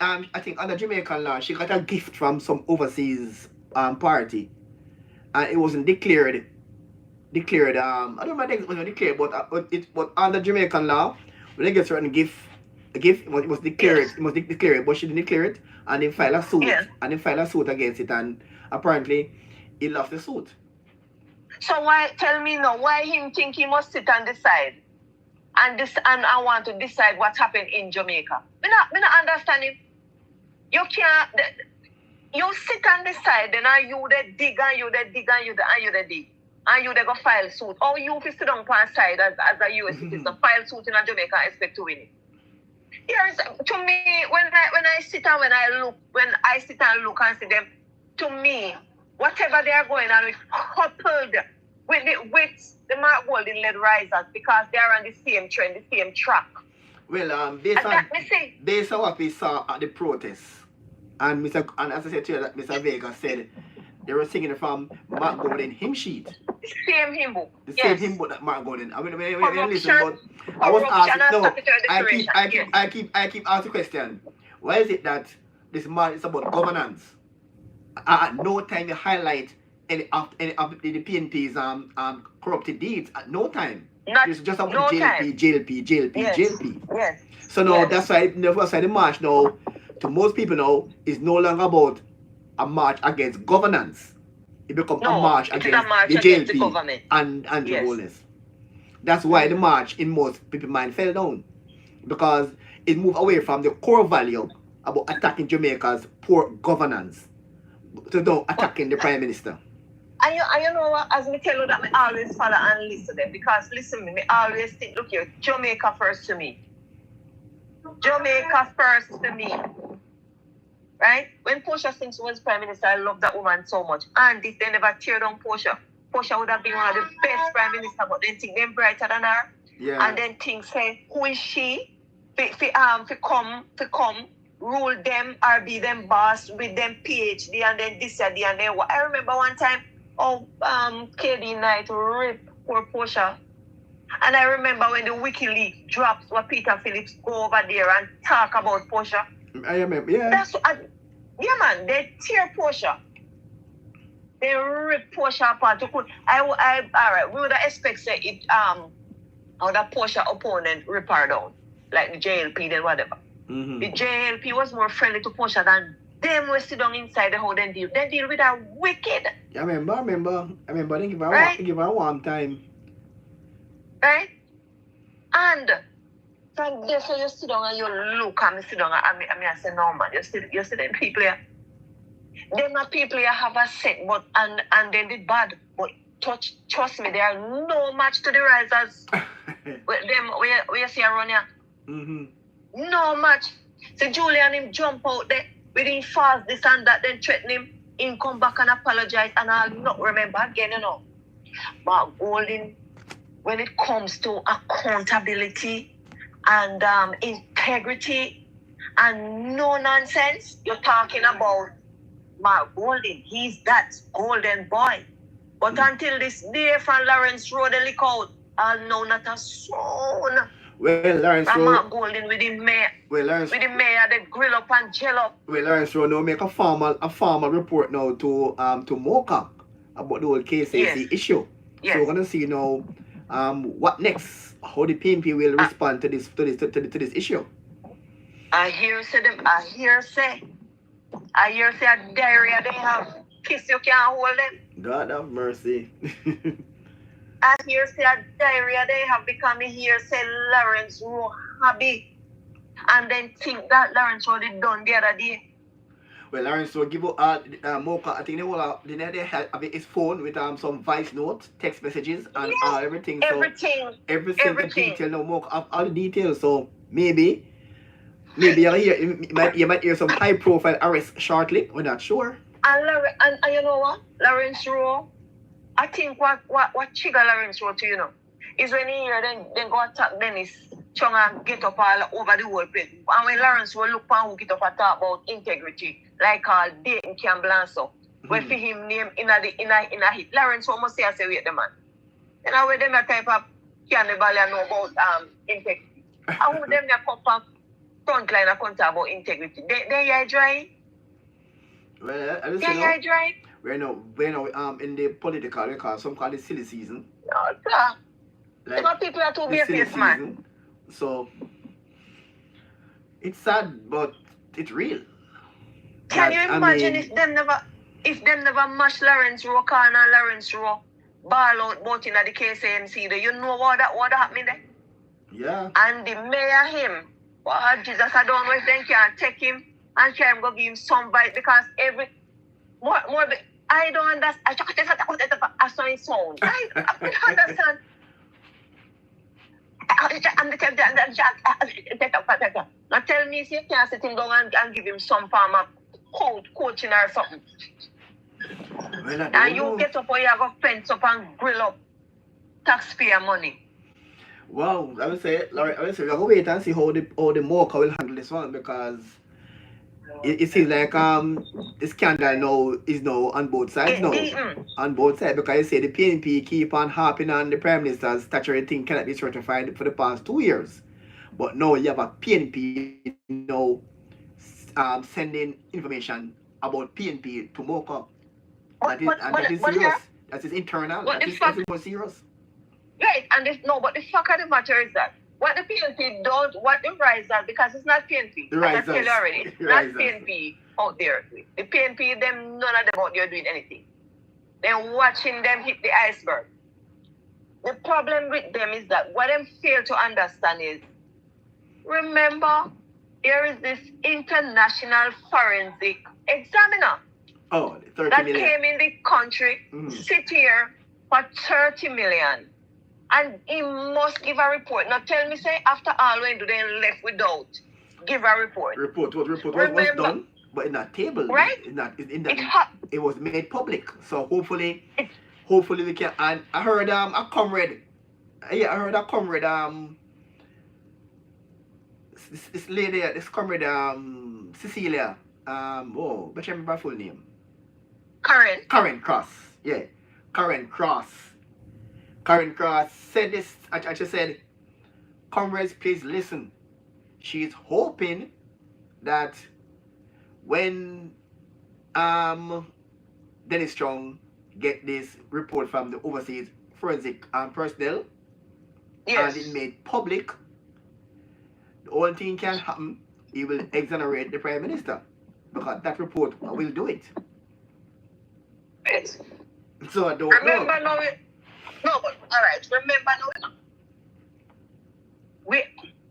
I think under Jamaican law she got a gift from some overseas party, and it wasn't declared. I don't know if it was declared, but under Jamaican law, when they get certain gift, it was declared. Yes. It was declared, but she didn't declare it, and they filed a suit. Yes. And they filed a suit against it, and apparently he lost the suit. So why tell me now why him think he must sit and decide? And I want to decide what happened in Jamaica. Me not understand him. You can't you sit and decide, then are you the dig and you the dig and you the dig. And you they go file suit. Or you sit down on side as a US citizen, file suit in Jamaica and expect to win it. Here's to me when I sit and look and see them, to me, whatever they are going on with, coupled with the Mark Golding led risers, because they are on the same trend, the same track. Well, based on what we saw at the protests, and as I said to you, that Mr. Vega said they were singing from Mark Golding hymn sheet. The same hymn book. The same hymn book that Mark Golding. I mean, listen, but I was asking. No, I keep asking the question. Why is it that this man is about governance? At no time you highlight any of the PNP's corrupted deeds. At no time. It's just about JLP. Yes. So now that's why the march now, to most people now, is no longer about a march against governance. It becomes a march against the JLP and Andrew Holness. That's why the march in most people's mind fell down. Because it moved away from the core value about attacking Jamaica's poor governance to now attacking the Prime Minister. And you know what, as me tell you that I always follow and listen to them, because listen me always think, look here, Jamaica first to me. Jamaica first to me. Right? When Portia Simpson was Prime Minister, I love that woman so much. And if they never tear down Portia, Portia would have been one of the best Prime Minister, but then think them brighter than her. Yeah. And then think say, who is she? To come rule them or be them boss with them PhD and then this and then what. I remember one time KD Knight ripped poor Portia. And I remember when the WikiLeaks drops what Peter Phillips go over there and talk about Portia. I remember, yeah. That's yeah, man. They tear Portia. They rip Portia apart. All right. We would expect say it how the Portia opponent rip her down, like the JLP then whatever. Mm-hmm. The JLP was more friendly to Portia than them was sit down inside the how they deal. They deal with her wicked. Yeah, I remember. They give her Right? a warm time. Right? And from there, so you sit down and you look at me, sit down and I say, no man, you see them people here. Them not people here have a set, but and they did bad. But trust me, they are no match to the risers. With them, where you see around here. Mm-hmm. No match. So Julian him jump out there with him fast this and that, then threaten him come back and apologize, and I'll not remember again, you know. But Golding, when it comes to accountability and integrity and no nonsense, you're talking about Mark Golding. He's that golden boy. But until this day from Lawrennce Rowe, they leak out, I'll know not a soul. Well, Lawrennce Rowe. Mark Golding with the mayor. Well, Lawrence. With the mayor, they grill up and gel up. Well, Lawrence Rowe now make a formal report now to MOCA about the whole KSAC issue. Yes. So we're gonna see now what next, how the PNP will respond to this issue. I hear say a diarrhea they have. Kiss you can't hold them. God have mercy. I hear say a diarrhea they have become here say Lawrence Rowe happy. And then think that Lawrence Rowe did done the other day. Well, Lawrence Rowe give MOCA, I think they have his phone with some voice notes, text messages, and everything. So everything. Detail now, MOCA have all the details. So maybe you might hear some high profile arrest shortly. We're not sure. And you know what? Lawrence Rowe, I think what trigger Lawrence Rowe to, you know, is when he hear then go attack Dennis Chung and get up all over the whole place. And when Lawrence Rowe look and get up and talk about integrity, like Dayton Campbell and so. where for him name in a hit. Lawrennce Rowe must say, I say, wait the man. You know, where them a type of cannibal and know about integrity. How would them come from frontline account about integrity? They are dry. Well, I just They are dry. we're now in the political record, some call it silly season. No, sir. Like Some people are too the silly bare-faced, man. season. So it's sad, but it's real. Can you That, I imagine mean- if them never mash Lawrennce Rowe, corner Lawrennce Rowe, ball out both in the KSAC, you know what happened there? Yeah. And the mayor him, oh Jesus, I don't know if they can take him and carry him go give him some bite because I don't understand. I saw his sound. I don't understand. Now tell me if you can't sit him down and give him some form of coaching or something. Well, I don't And you know. get up or you go fence up and grill up taxpayer money. Well, I would say we're gonna wait and see how the MOCA will handle this one because it seems like the scandal is now on both sides on both sides because you say the PNP keep on harping on the Prime Minister's statutory thing cannot be certified for the past 2 years, but now you have a PNP sending information about PNP to MOCA. That is serious. That is internal. That is more serious. Right, and but the fact of the matter is that what the PNP does, what the risers, because it's not PNP. The I risers. tell you already, it's The not risers. PNP out there. The PNP, none of them out there doing anything. They're watching them hit the iceberg. The problem with them is that what them fail to understand is, remember, there is this international forensic examiner Oh, 30 that million. came in the country, sit here for 30 million. And he must give a report. Now tell me, say, after all when do they left without give a report? Report was Remember- done, but in that table, Right? it was made public. So hopefully we can. And I heard a comrade, this lady, this comrade Cecilia, but I remember her full name. Karen Cross, yeah, Karen Cross said this. I just said, comrades, please listen. She's hoping that when Dennis Strong get this report from the overseas forensic personnel Yes. and it made public, the only thing can happen, he will exonerate the Prime Minister because that report will do it. Yes. So I don't Remember know. now, no, but all right. Remember now,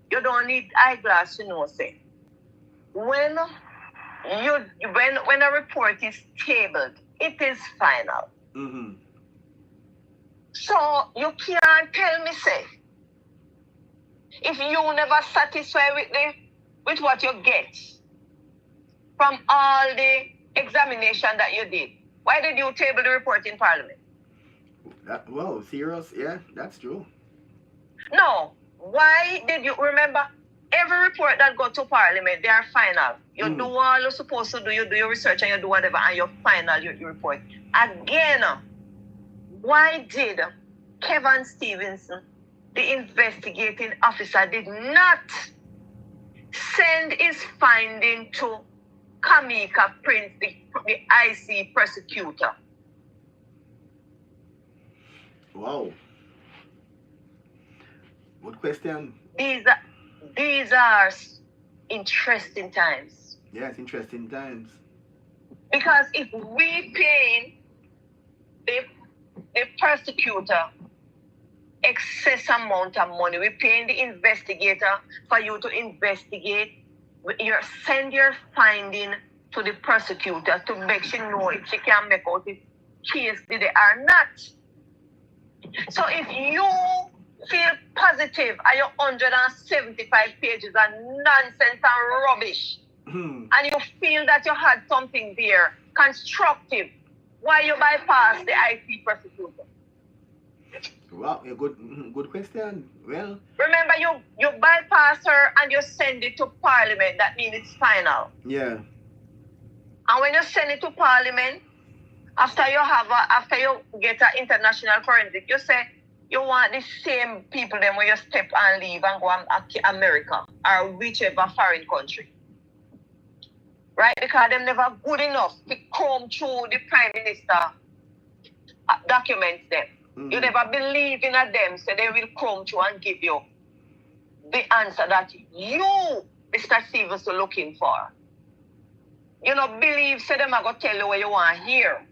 you don't need eyeglass to know. Say when a report is tabled, it is final. Mm-hmm. So you can't tell me say if you never satisfied with what you get from all the examination that you did. Why did you table the report in Parliament? Wow, serious? Yeah, that's true. No. Why did you remember every report that go to Parliament, they are final. You do all you're supposed to do, you do your research and you do whatever, and you're final, your report. Again, why did Kevin Stevenson, the investigating officer, did not send his finding to Kamika Prince, the IC prosecutor? Wow. Good question. These are interesting times. Yes, interesting times. Because if we pay the prosecutor excess amount of money, we paying the investigator for you to investigate, you send your finding to the prosecutor to make she know if she can make out the case did it or not. So if you feel positive and your 175 pages are nonsense and rubbish, and you feel that you had something there constructive, why you bypass the IC prosecutor? Wow, a good question. Well, Remember, you bypass her and you send it to Parliament. That means it's final. yeah. And when you send it to Parliament, after you get an international forensic, you say you want the same people then when you step and leave and go to America or whichever foreign country. Right? Because them never good enough to come through the Prime Minister documents them. Mm-hmm. You never believe in them, so they will come through and give you the answer that you, Mr. Stevens, are looking for. You don't believe, so them are going to tell you what you want to hear.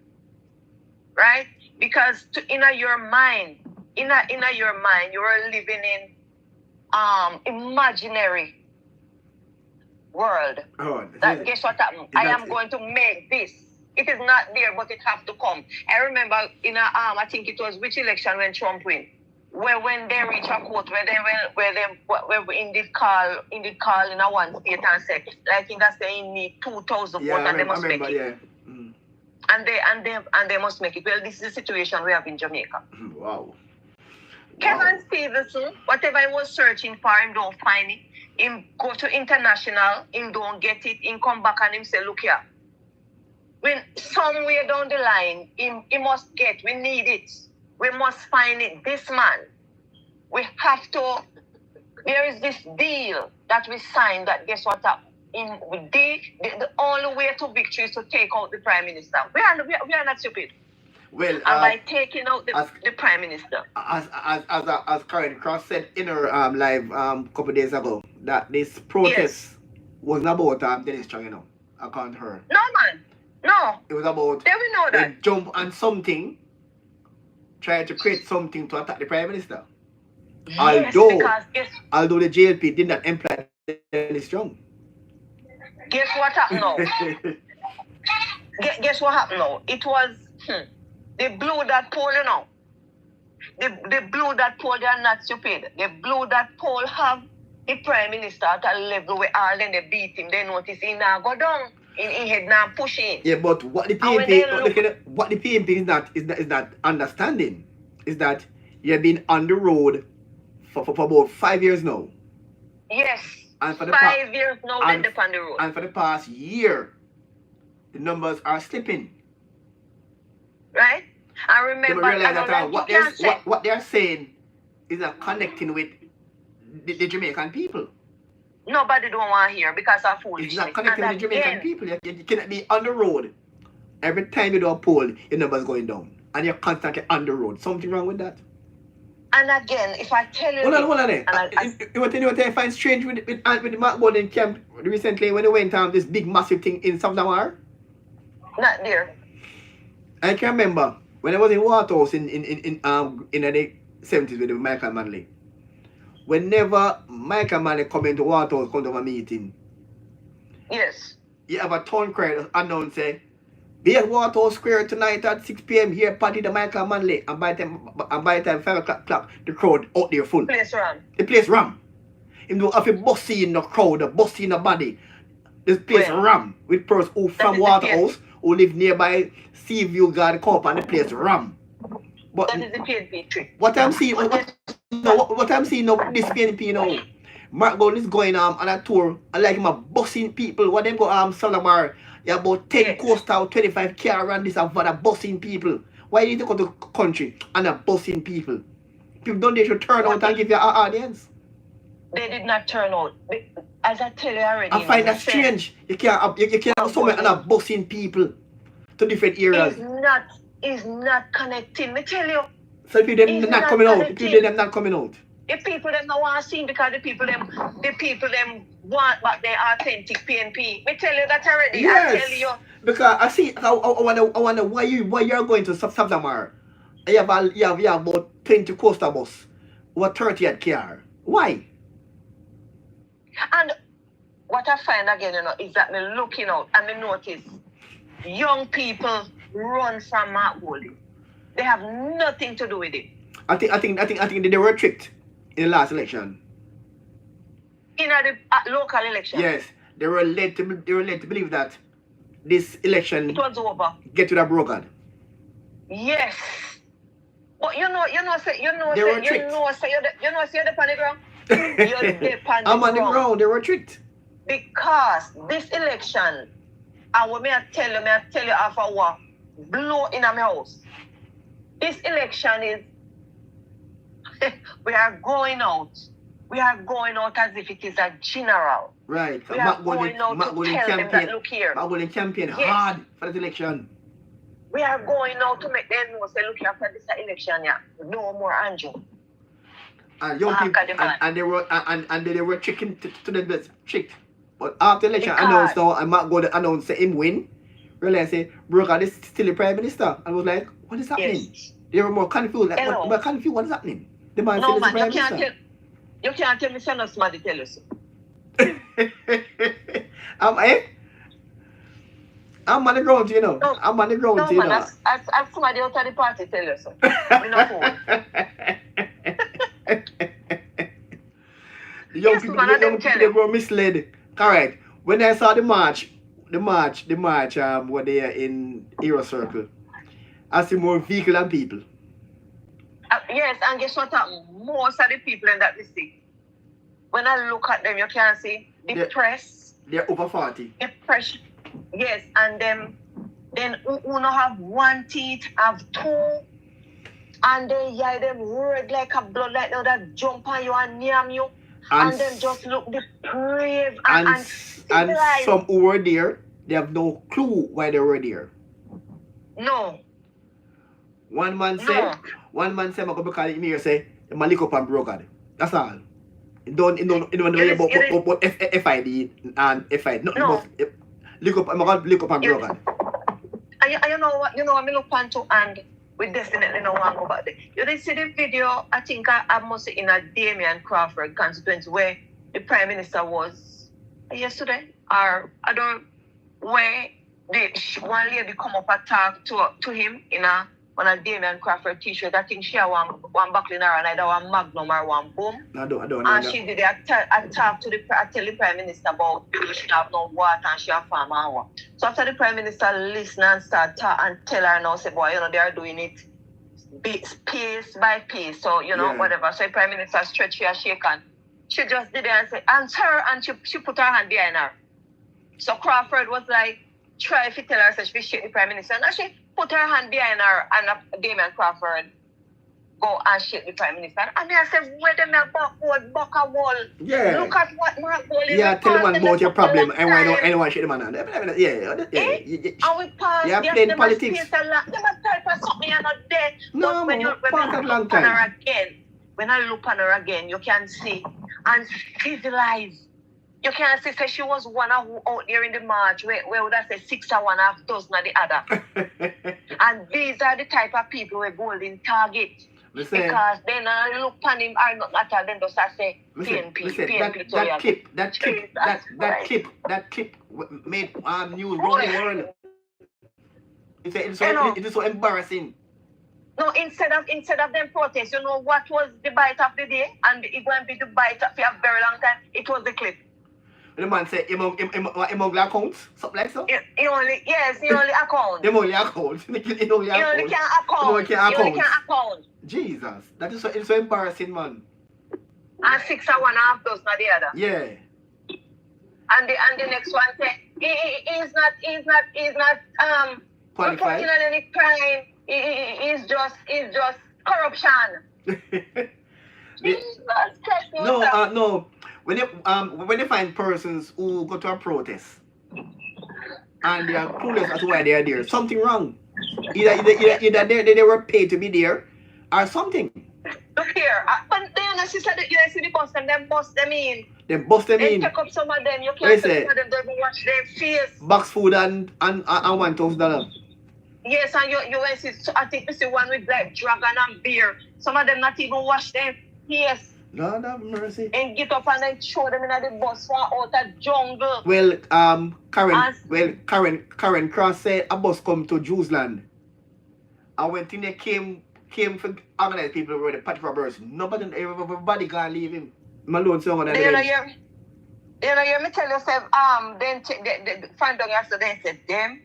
Right? Because in your mind, you are living in imaginary world. Oh, that guess what happened? I am going to make this. It is not there, but it have to come. I remember in I think it was which election when Trump win, where when they reach a court where they in the call in a one state and say, I think that's they need 2,000 votes and they must make it. Yeah. Mm. And they must make it. Well, this is the situation we have in Jamaica. Wow. Kevin Stevenson, whatever he was searching for, him don't find it. Him go to international, him don't get it. Him come back and him say, look here. When somewhere down the line, he must get. We need it. We must find it. This man, we have to. There is this deal that we signed. That guess what? The only way to victory is to take out the Prime Minister. We are not stupid. Well, and by taking out the Prime Minister, as Karen Cross said in her live couple of days ago, that this protest was not about Dennis Chung, you know, according to her. No, man. No. It was about they will know that. They jump on something, try to create something to attack the Prime Minister. Yes, although the JLP did not imply Dennis Chung. Guess what happened now? Guess what happened now? It was they blew that poll, you know. They blew that poll. They are not stupid. They blew that poll. Have the Prime Minister at a level where all then they beat him. They notice he now go down. He head now pushing. Yeah, but what the PNP is not understanding is that you've been on the road for about 5 years now. Yes. And for 5 years now they're on the road. And for the past year, the numbers are slipping. Right? I remember what they're saying is not connecting with the Jamaican people. Nobody don't want to hear because of foolishness. It's not connecting with the Jamaican people. You cannot be on the road. Every time you do a poll, your number's going down. And you're constantly on the road. Something wrong with that? And again, if I tell you... Hold on there. You want to find strange with the Mark Bowden camp recently when they went on this big massive thing in South Damar? Not there. I can remember when I was in Waterhouse in the 70s with Michael Manley. Whenever Michael Manley come into Waterhouse, come to a meeting, yes, you have a town crier announce say, be at Waterhouse Square tonight at 6 p.m. here, party the Michael Manley, and by the time 5 o'clock, the crowd out there full. The place ram. Him do have a bossy in the crowd, a bossy in the body. This place ram with persons who from Waterhouse who live nearby Seaview Garden Camp and the place ram. But that is the PNP trick. What I'm seeing, what I'm seeing now, this PNP now, Mark Bowden is going on a tour and like him a bussing people. What them go Salamar, you have about 10 coastal, 25 car and this and for the bussing people. Why you need to go to the country and a bussing people? People don't they should turn out and give you an audience. They did not turn out. As I tell you already. I find that strange. You can't have someone and a bussing people to different areas. It's not connecting. Me tell you. So the people them not coming out. The people them not coming out. The people them not want to see because the people them want back their authentic PNP. Me tell you that already. Yes. I tell you. Because I see. I wonder why you're going to South Damar. You have about 20 coastal bus or 30 at car. Why? And what I find again, is that me looking out and me notice young people run from Mark Bowden. They have nothing to do with it. I think they were tricked in the last election. In the local election. Yes, they were led to believe that this election it was over. Get to the broken. Yes, but you're the ground. I'm on the ground. They were tricked. Because this election, and when I tell you after what, blow in my house. This election is, we are going out. We are going out as if it is a general. Right. We are going out to tell them that, look here. I'm going to campaign Yes. hard for this election. We are going out to make them know, say, look here, after this election, yeah, no more Andrew. And young people, and they were tricking to them, tricked. But after the election, announced now, I'm not going to announce him win. Really, I say, bro, God, this is still the Prime Minister. I was like, what is happening? Yes. They were more confused. Like, more confused, what is happening? The man No, said man, Prime Minister. You can't tell me somebody tell you so. I'm on the ground, you know. No, I'm on the ground, no, you man, know. as somebody out of the party tell you so. We not fool. The young Yes, people, man, they were misled. Correct. When I saw the march, were there in Hero Circle, I see more vehicle than people. Yes, and guess what? Most of the people in that we see, when I look at them, you can see the press. They're over 40. The press, yes, and then who not have one teeth, have two, and they yeah them red like a blood, like now that jump on you and yam you, and then just look depraved and some who were there, they have no clue why they were there. No. One man said, I'm going to call him here, say, I'm lick up and broke it. That's all. It don't know about FID and FID. No. Lick up, I'm going to lick up and broke it. And you know what I look onto, and we definitely don't want to go back there. You did see the video, I think I must say in a Damian Crawford constituency where the Prime Minister was yesterday, or I don't, where one lady come up and talk to him in a Damian Crawford t-shirt. I think she had one buckle in her and either one magnum or one boom. I don't. And she did I tell the Prime Minister about she have no water and she have farm and what. So after the Prime Minister listen and start talk and tell her now, say, boy, they are doing it piece by piece. So, whatever. So the Prime Minister stretch her, shake and she just did it and say, answer, and she put her hand behind her. So Crawford was like, try to tell her, so she shake the Prime Minister. And she put her hand behind her, and Damian Crawford go and shake the Prime Minister. And I said, where them a back a wall? Yeah. Look at what Mark Wall is. Yeah, tell them about your problem. And why don't anyone shake the man hand? Yeah. And we pass, yeah, playing politics. They must type of something you're not there. No, but when I look on her again, you can see and visualize. You can see say she was one who out there in the march where would I say 6 or 1/2 dozen of the other. And these are the type of people who are golden target. Listen, because then I look on him or not at all, then just say PNP. That clip made news around the world. It is so embarrassing. No, instead of them protest, you know what was the bite of the day? And it won't be the bite for a very long time. It was the clip. The man said, he only accounts, something like so? He only account. He only accounts. He only can account. Jesus, it's so embarrassing, man. And 6 or 1/2 dozen of the other. Yeah. And the next one say, he's not qualified. reporting on any crime. It's just corruption. Jesus Christ. No. When you find persons who go to a protest and they are clueless as to why they are there, something wrong. Either they were paid to be there or something. Look here, but then she said that you see the bus them bust them in. They bust them in. They take up some of them. You can't see some of them. They even wash their face. Box food and $1,000. Yes, and you see. So I think you see one with like dragon and beer. Some of them not even wash their face. Lord have mercy. And get up and then throw them in the bus for out the jungle. Well, Karen Cross said a bus come to Jewsland. And when they came for organized people were the party for birds. Everybody can't leave him. Malone so on that. You hear me tell yourself, then the find out yesterday said them.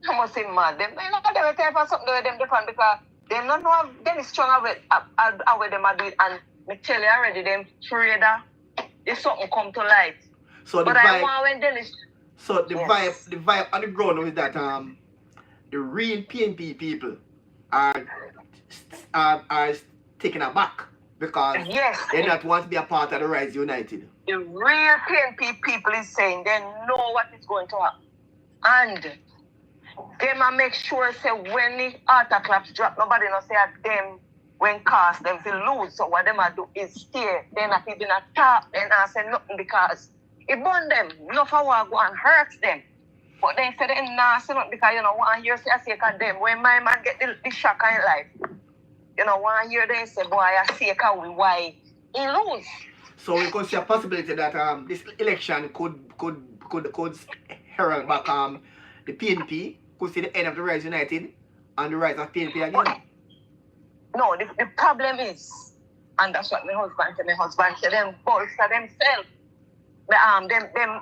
I must say mad. Them they were tell for something with them different because they don't know them is strong with them are doing and me tell you already, them trader, if something come to light. So but the I want when Dennis. So the vibe on the ground is that the real PNP people are taken aback because Yes. they not want to be a part of the Rise United. The real PNP people is saying they know what is going to happen. And they might make sure say when the autoclaps drop, nobody no say at them when cast them to lose. So what they might do is stay. They not even attack, they not say nothing because it burn them. No for what go and hurts them. But then say they not say nothing because want to hear say I say them. When my man get the shock in life, want to hear they say boy I say why he lose. So we could see a possibility that this election could herald back the PNP, could see the end of the Rise United and the rise of PNP again. No, the problem is, and that's what my husband said, them bolster themselves.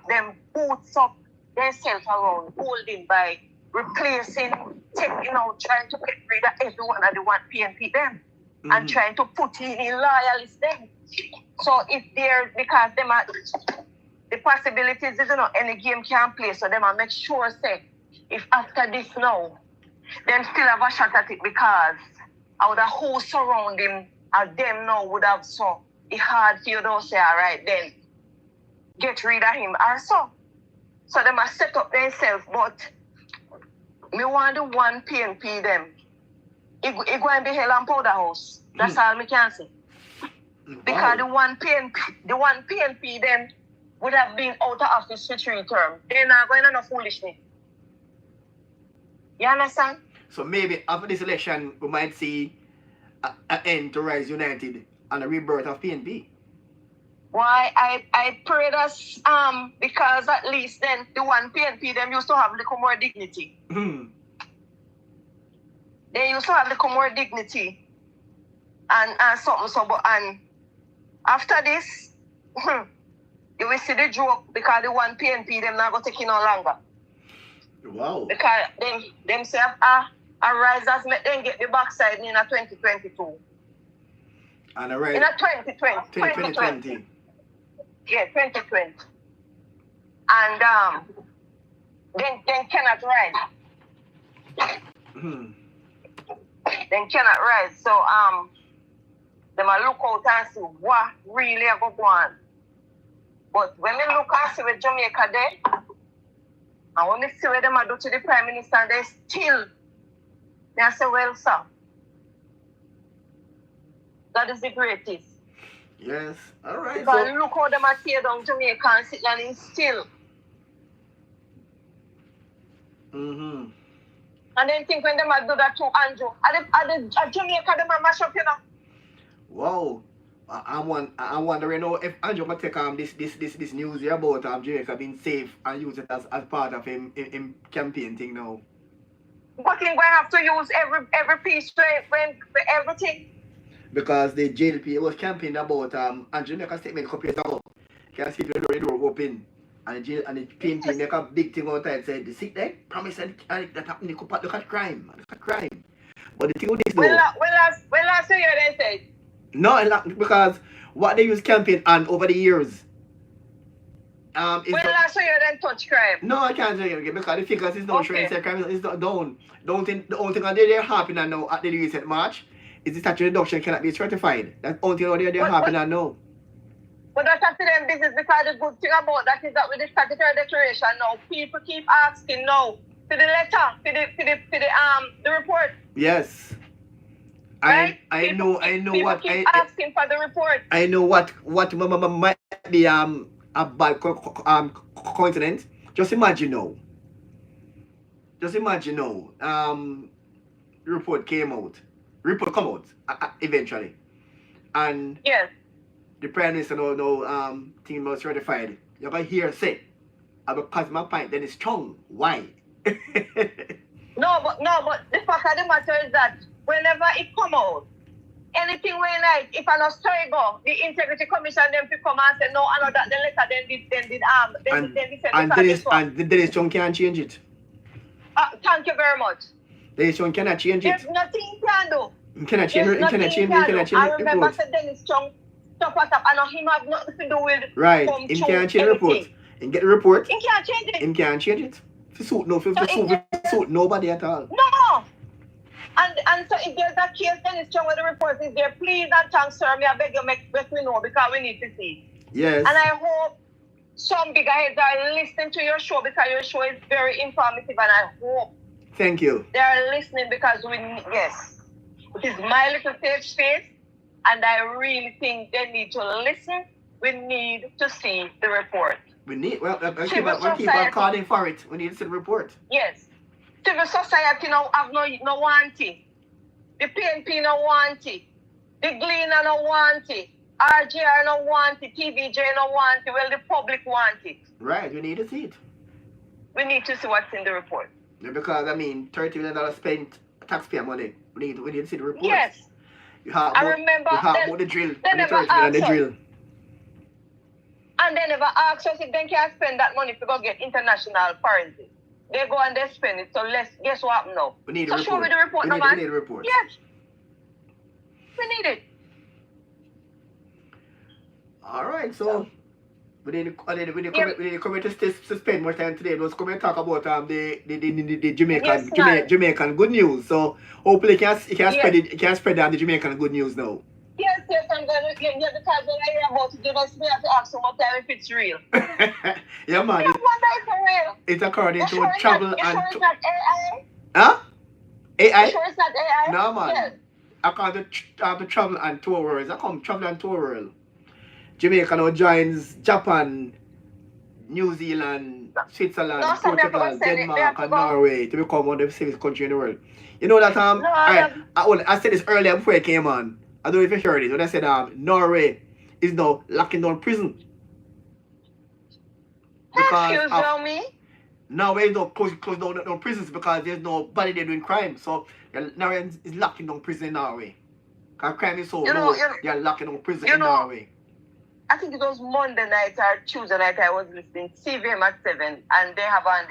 Them boots up themselves around, holding by replacing, trying to get rid of everyone that they want PNP them. And trying to put in loyalists them. So if they're, because them are, the possibilities is any game can play, so them are make sure say, if after this now, them still have a shot at it because I would have who surround him and them now would have so it's hard for you to say, all right, then get rid of him or so. So them are set up themselves, but me want the one PNP them. It going to be hell and powder house. That's all me can say. Because the one PNP them would have been out of office for 3 terms. They're not going on no foolishness. You understand? So maybe after this election, we might see an end to Rise United and a rebirth of PNP. Why I pray that because at least then the one PNP them used to have a little more dignity. They used to have a little more dignity and something so but and after this you will see the joke because the one PNP them not gonna take it no longer. Wow. Because them say a risers make them get the backside in a 2022. And a rise In a 2020. 2020. Yeah, 2020. And then cannot rise. Then cannot rise. So them a look out and see what really go on. But when they look and see what Jamaica there, and when they see what them do to the Prime Minister, they still they say, well, sir, that is the greatest. Yes. All right. Because look how them are tear down Jamaica and sit down in still. And then think when them do that to Andrew, at Jamaica them are mash up, Wow. I'm wondering if Andrew might take this news here about Jamaica being safe and use it as part of him campaign thing now. But he's going to have to use every piece for everything. Because the JLP was campaigning about Andrew make a statement a couple years ago. Can see the door open. And the PNP make a big thing out there said the sick there promise that happened look at crime. Look at crime. But the thing with this though. When last year they said? No, because what they use campaign on over the years. When last year they touch crime? No, I can't say it again because the figures is not showing say crime is not down. The only thing they're happening now at the recent March is the statute reduction cannot be certified. That's the only thing they're happening now. But that's up to them business because the good thing about that is that with the statutory declaration now, people keep asking now for the letter, for the report. Yes. Right? I know people what keep asking for the report. I know what might be a bad coincidence. Just imagine now. The report come out eventually. And Yes. the Prime Minister no thing was certified. You're gonna hear say because my point then is strong. Why? No, but the fact of the matter is that whenever it come out, anything when like if I not story go, the Integrity Commission them to come and say no, I know that the letter and the Dennis can't change it. Thank you very much. Dennis cannot change it. There's nothing he can do. You cannot change it. I remember said Dennis Chung stuff up. I know him have nothing to do with right. He can't change the report. He get the report. He can't change it. He can't change it. For suit no, for suit suit nobody at all. No. And so if there's a case, then it's strong with the report is there. Please and thanks, sir. I beg you, let me know because we need to see. Yes. And I hope some bigger heads are listening to your show because your show is very informative, and I hope. Thank you. They are listening because yes, it is my little safe space, and I really think they need to listen. We need to see the report. We need, well, keep on calling for it. We need to see the report. Yes. Civil society now have no want it. The PNP no want it. The Gleaner no want it. RGR no want it. TVJ no want it. Well, the public want it. Right, we need to see it. We need to see what's in the report. Yeah, because, $30 million spent taxpayer money. We need to see the report. Yes. I remember about the drill. They never asked the us. drill. And they never asked us if they can spend that money to go get international forensics. They go and they spend it. So guess what happened now? We need so a report. Show me the report, we need a report. Yes. We need it. All right, so we need to come to spend more time today. Let's come and talk about the Jamaican good news. So hopefully you can spread down the Jamaican good news now. Yes, I'm going to get because when I hear about it, you must have to ask some more time if it's real. Yeah, man. It's real. It's according to travel and... Sure it's not AI? Huh? AI? You sure it's not AI? No, man. Yes. According to travel and tour world. I come travel and tour world. Jamaica now joins Japan, New Zealand, Switzerland, Portugal, Denmark, and Norway to become one of the safest countries in the world. You know that I said this earlier before I came on. I don't know if you heard it. When I said Norway is now locking down prison. Excuse me? Norway is now close down prisons because there's nobody there doing crime. So Norway is locking down prison in Norway. Because crime is so low, they're locking down prison in Norway. I think it was Monday night or Tuesday night I was listening to CVM at 7, and they have on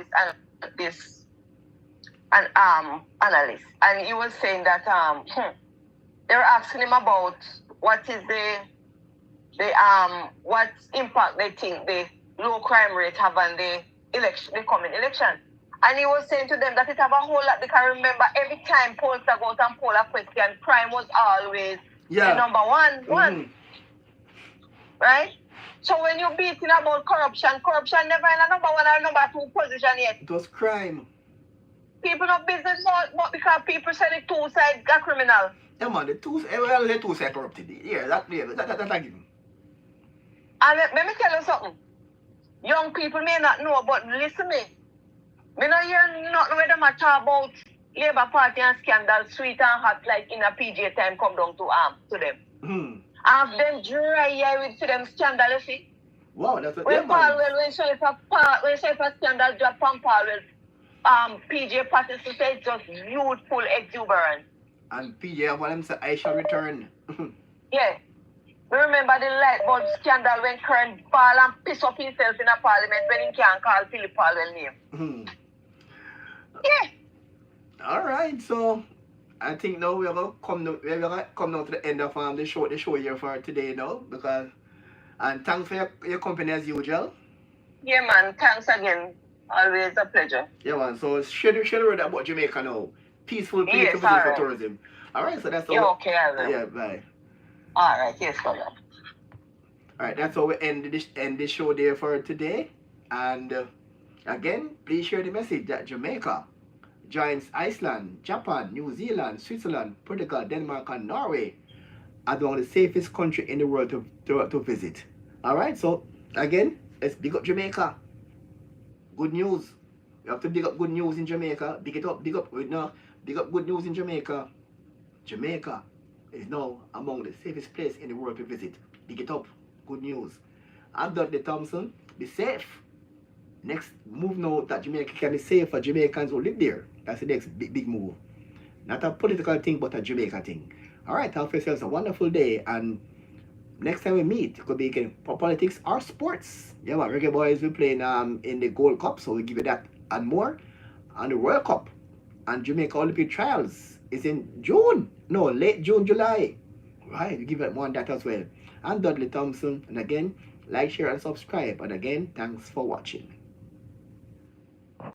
this analyst, and he was saying that they were asking him about what is what impact they think the low crime rate have on the coming election. And he was saying to them that it have a whole lot, because remember every time polls go out and poll a question, crime was always the number one. Right? So when you're beating about corruption never in a number 1 or number 2 position yet. It was crime. People no business, but because people say the two sides are criminal. Yeah, man, the two sides corrupted. Yeah, that I give him. And let me tell you something. Young people may not know, but listen me. Me no hear nothing where them a talk about Labour Party and scandal, sweet and hot, like in a PJ time come down to them. And them dry eye with see them scandal, you see. Wow, that's what when a scandal drop on Paul, PJ Patterson said just youthful exuberance. And PJ, what them say, I shall return. Yeah. Remember the light bulb scandal when Kern Paul and piss up himself in a parliament when he can't call Philip Paul's name. Yeah. All right, so I think now we're gonna come now to the end of the show here for today now, and thanks for your company as usual. Yeah, man. Thanks again. Always a pleasure. Yeah, man. So share the word about Jamaica now. Peaceful place to visit for tourism. All right, so that's all. Yeah, okay, I will. Yeah, bye. All right, yes, brother. All right, that's how we end this show there for today. And again, please share the message that Jamaica joins Iceland, Japan, New Zealand, Switzerland, Portugal, Denmark, and Norway as one of the safest countries in the world to visit. All right, so again, let's big up Jamaica. Good news. We have to big up good news in Jamaica. Big up good news in Jamaica. Jamaica is now among the safest place in the world to visit. Big it up. Good news. I'm Dudley Thompson. Be safe. Next move now that Jamaica can be safe for Jamaicans who live there. That's the next big move. Not a political thing, but a Jamaica thing. Alright, have yourselves a wonderful day, and next time we meet, it could be again for politics or sports. Yeah, man, Reggae Boys will play in the Gold Cup, so we'll give you that and more. And the World Cup and Jamaica Olympic Trials is in June. No, late June, July. Right, we give it more on that as well. I'm Dudley Thompson, and again, like, share, and subscribe. And again, thanks for watching.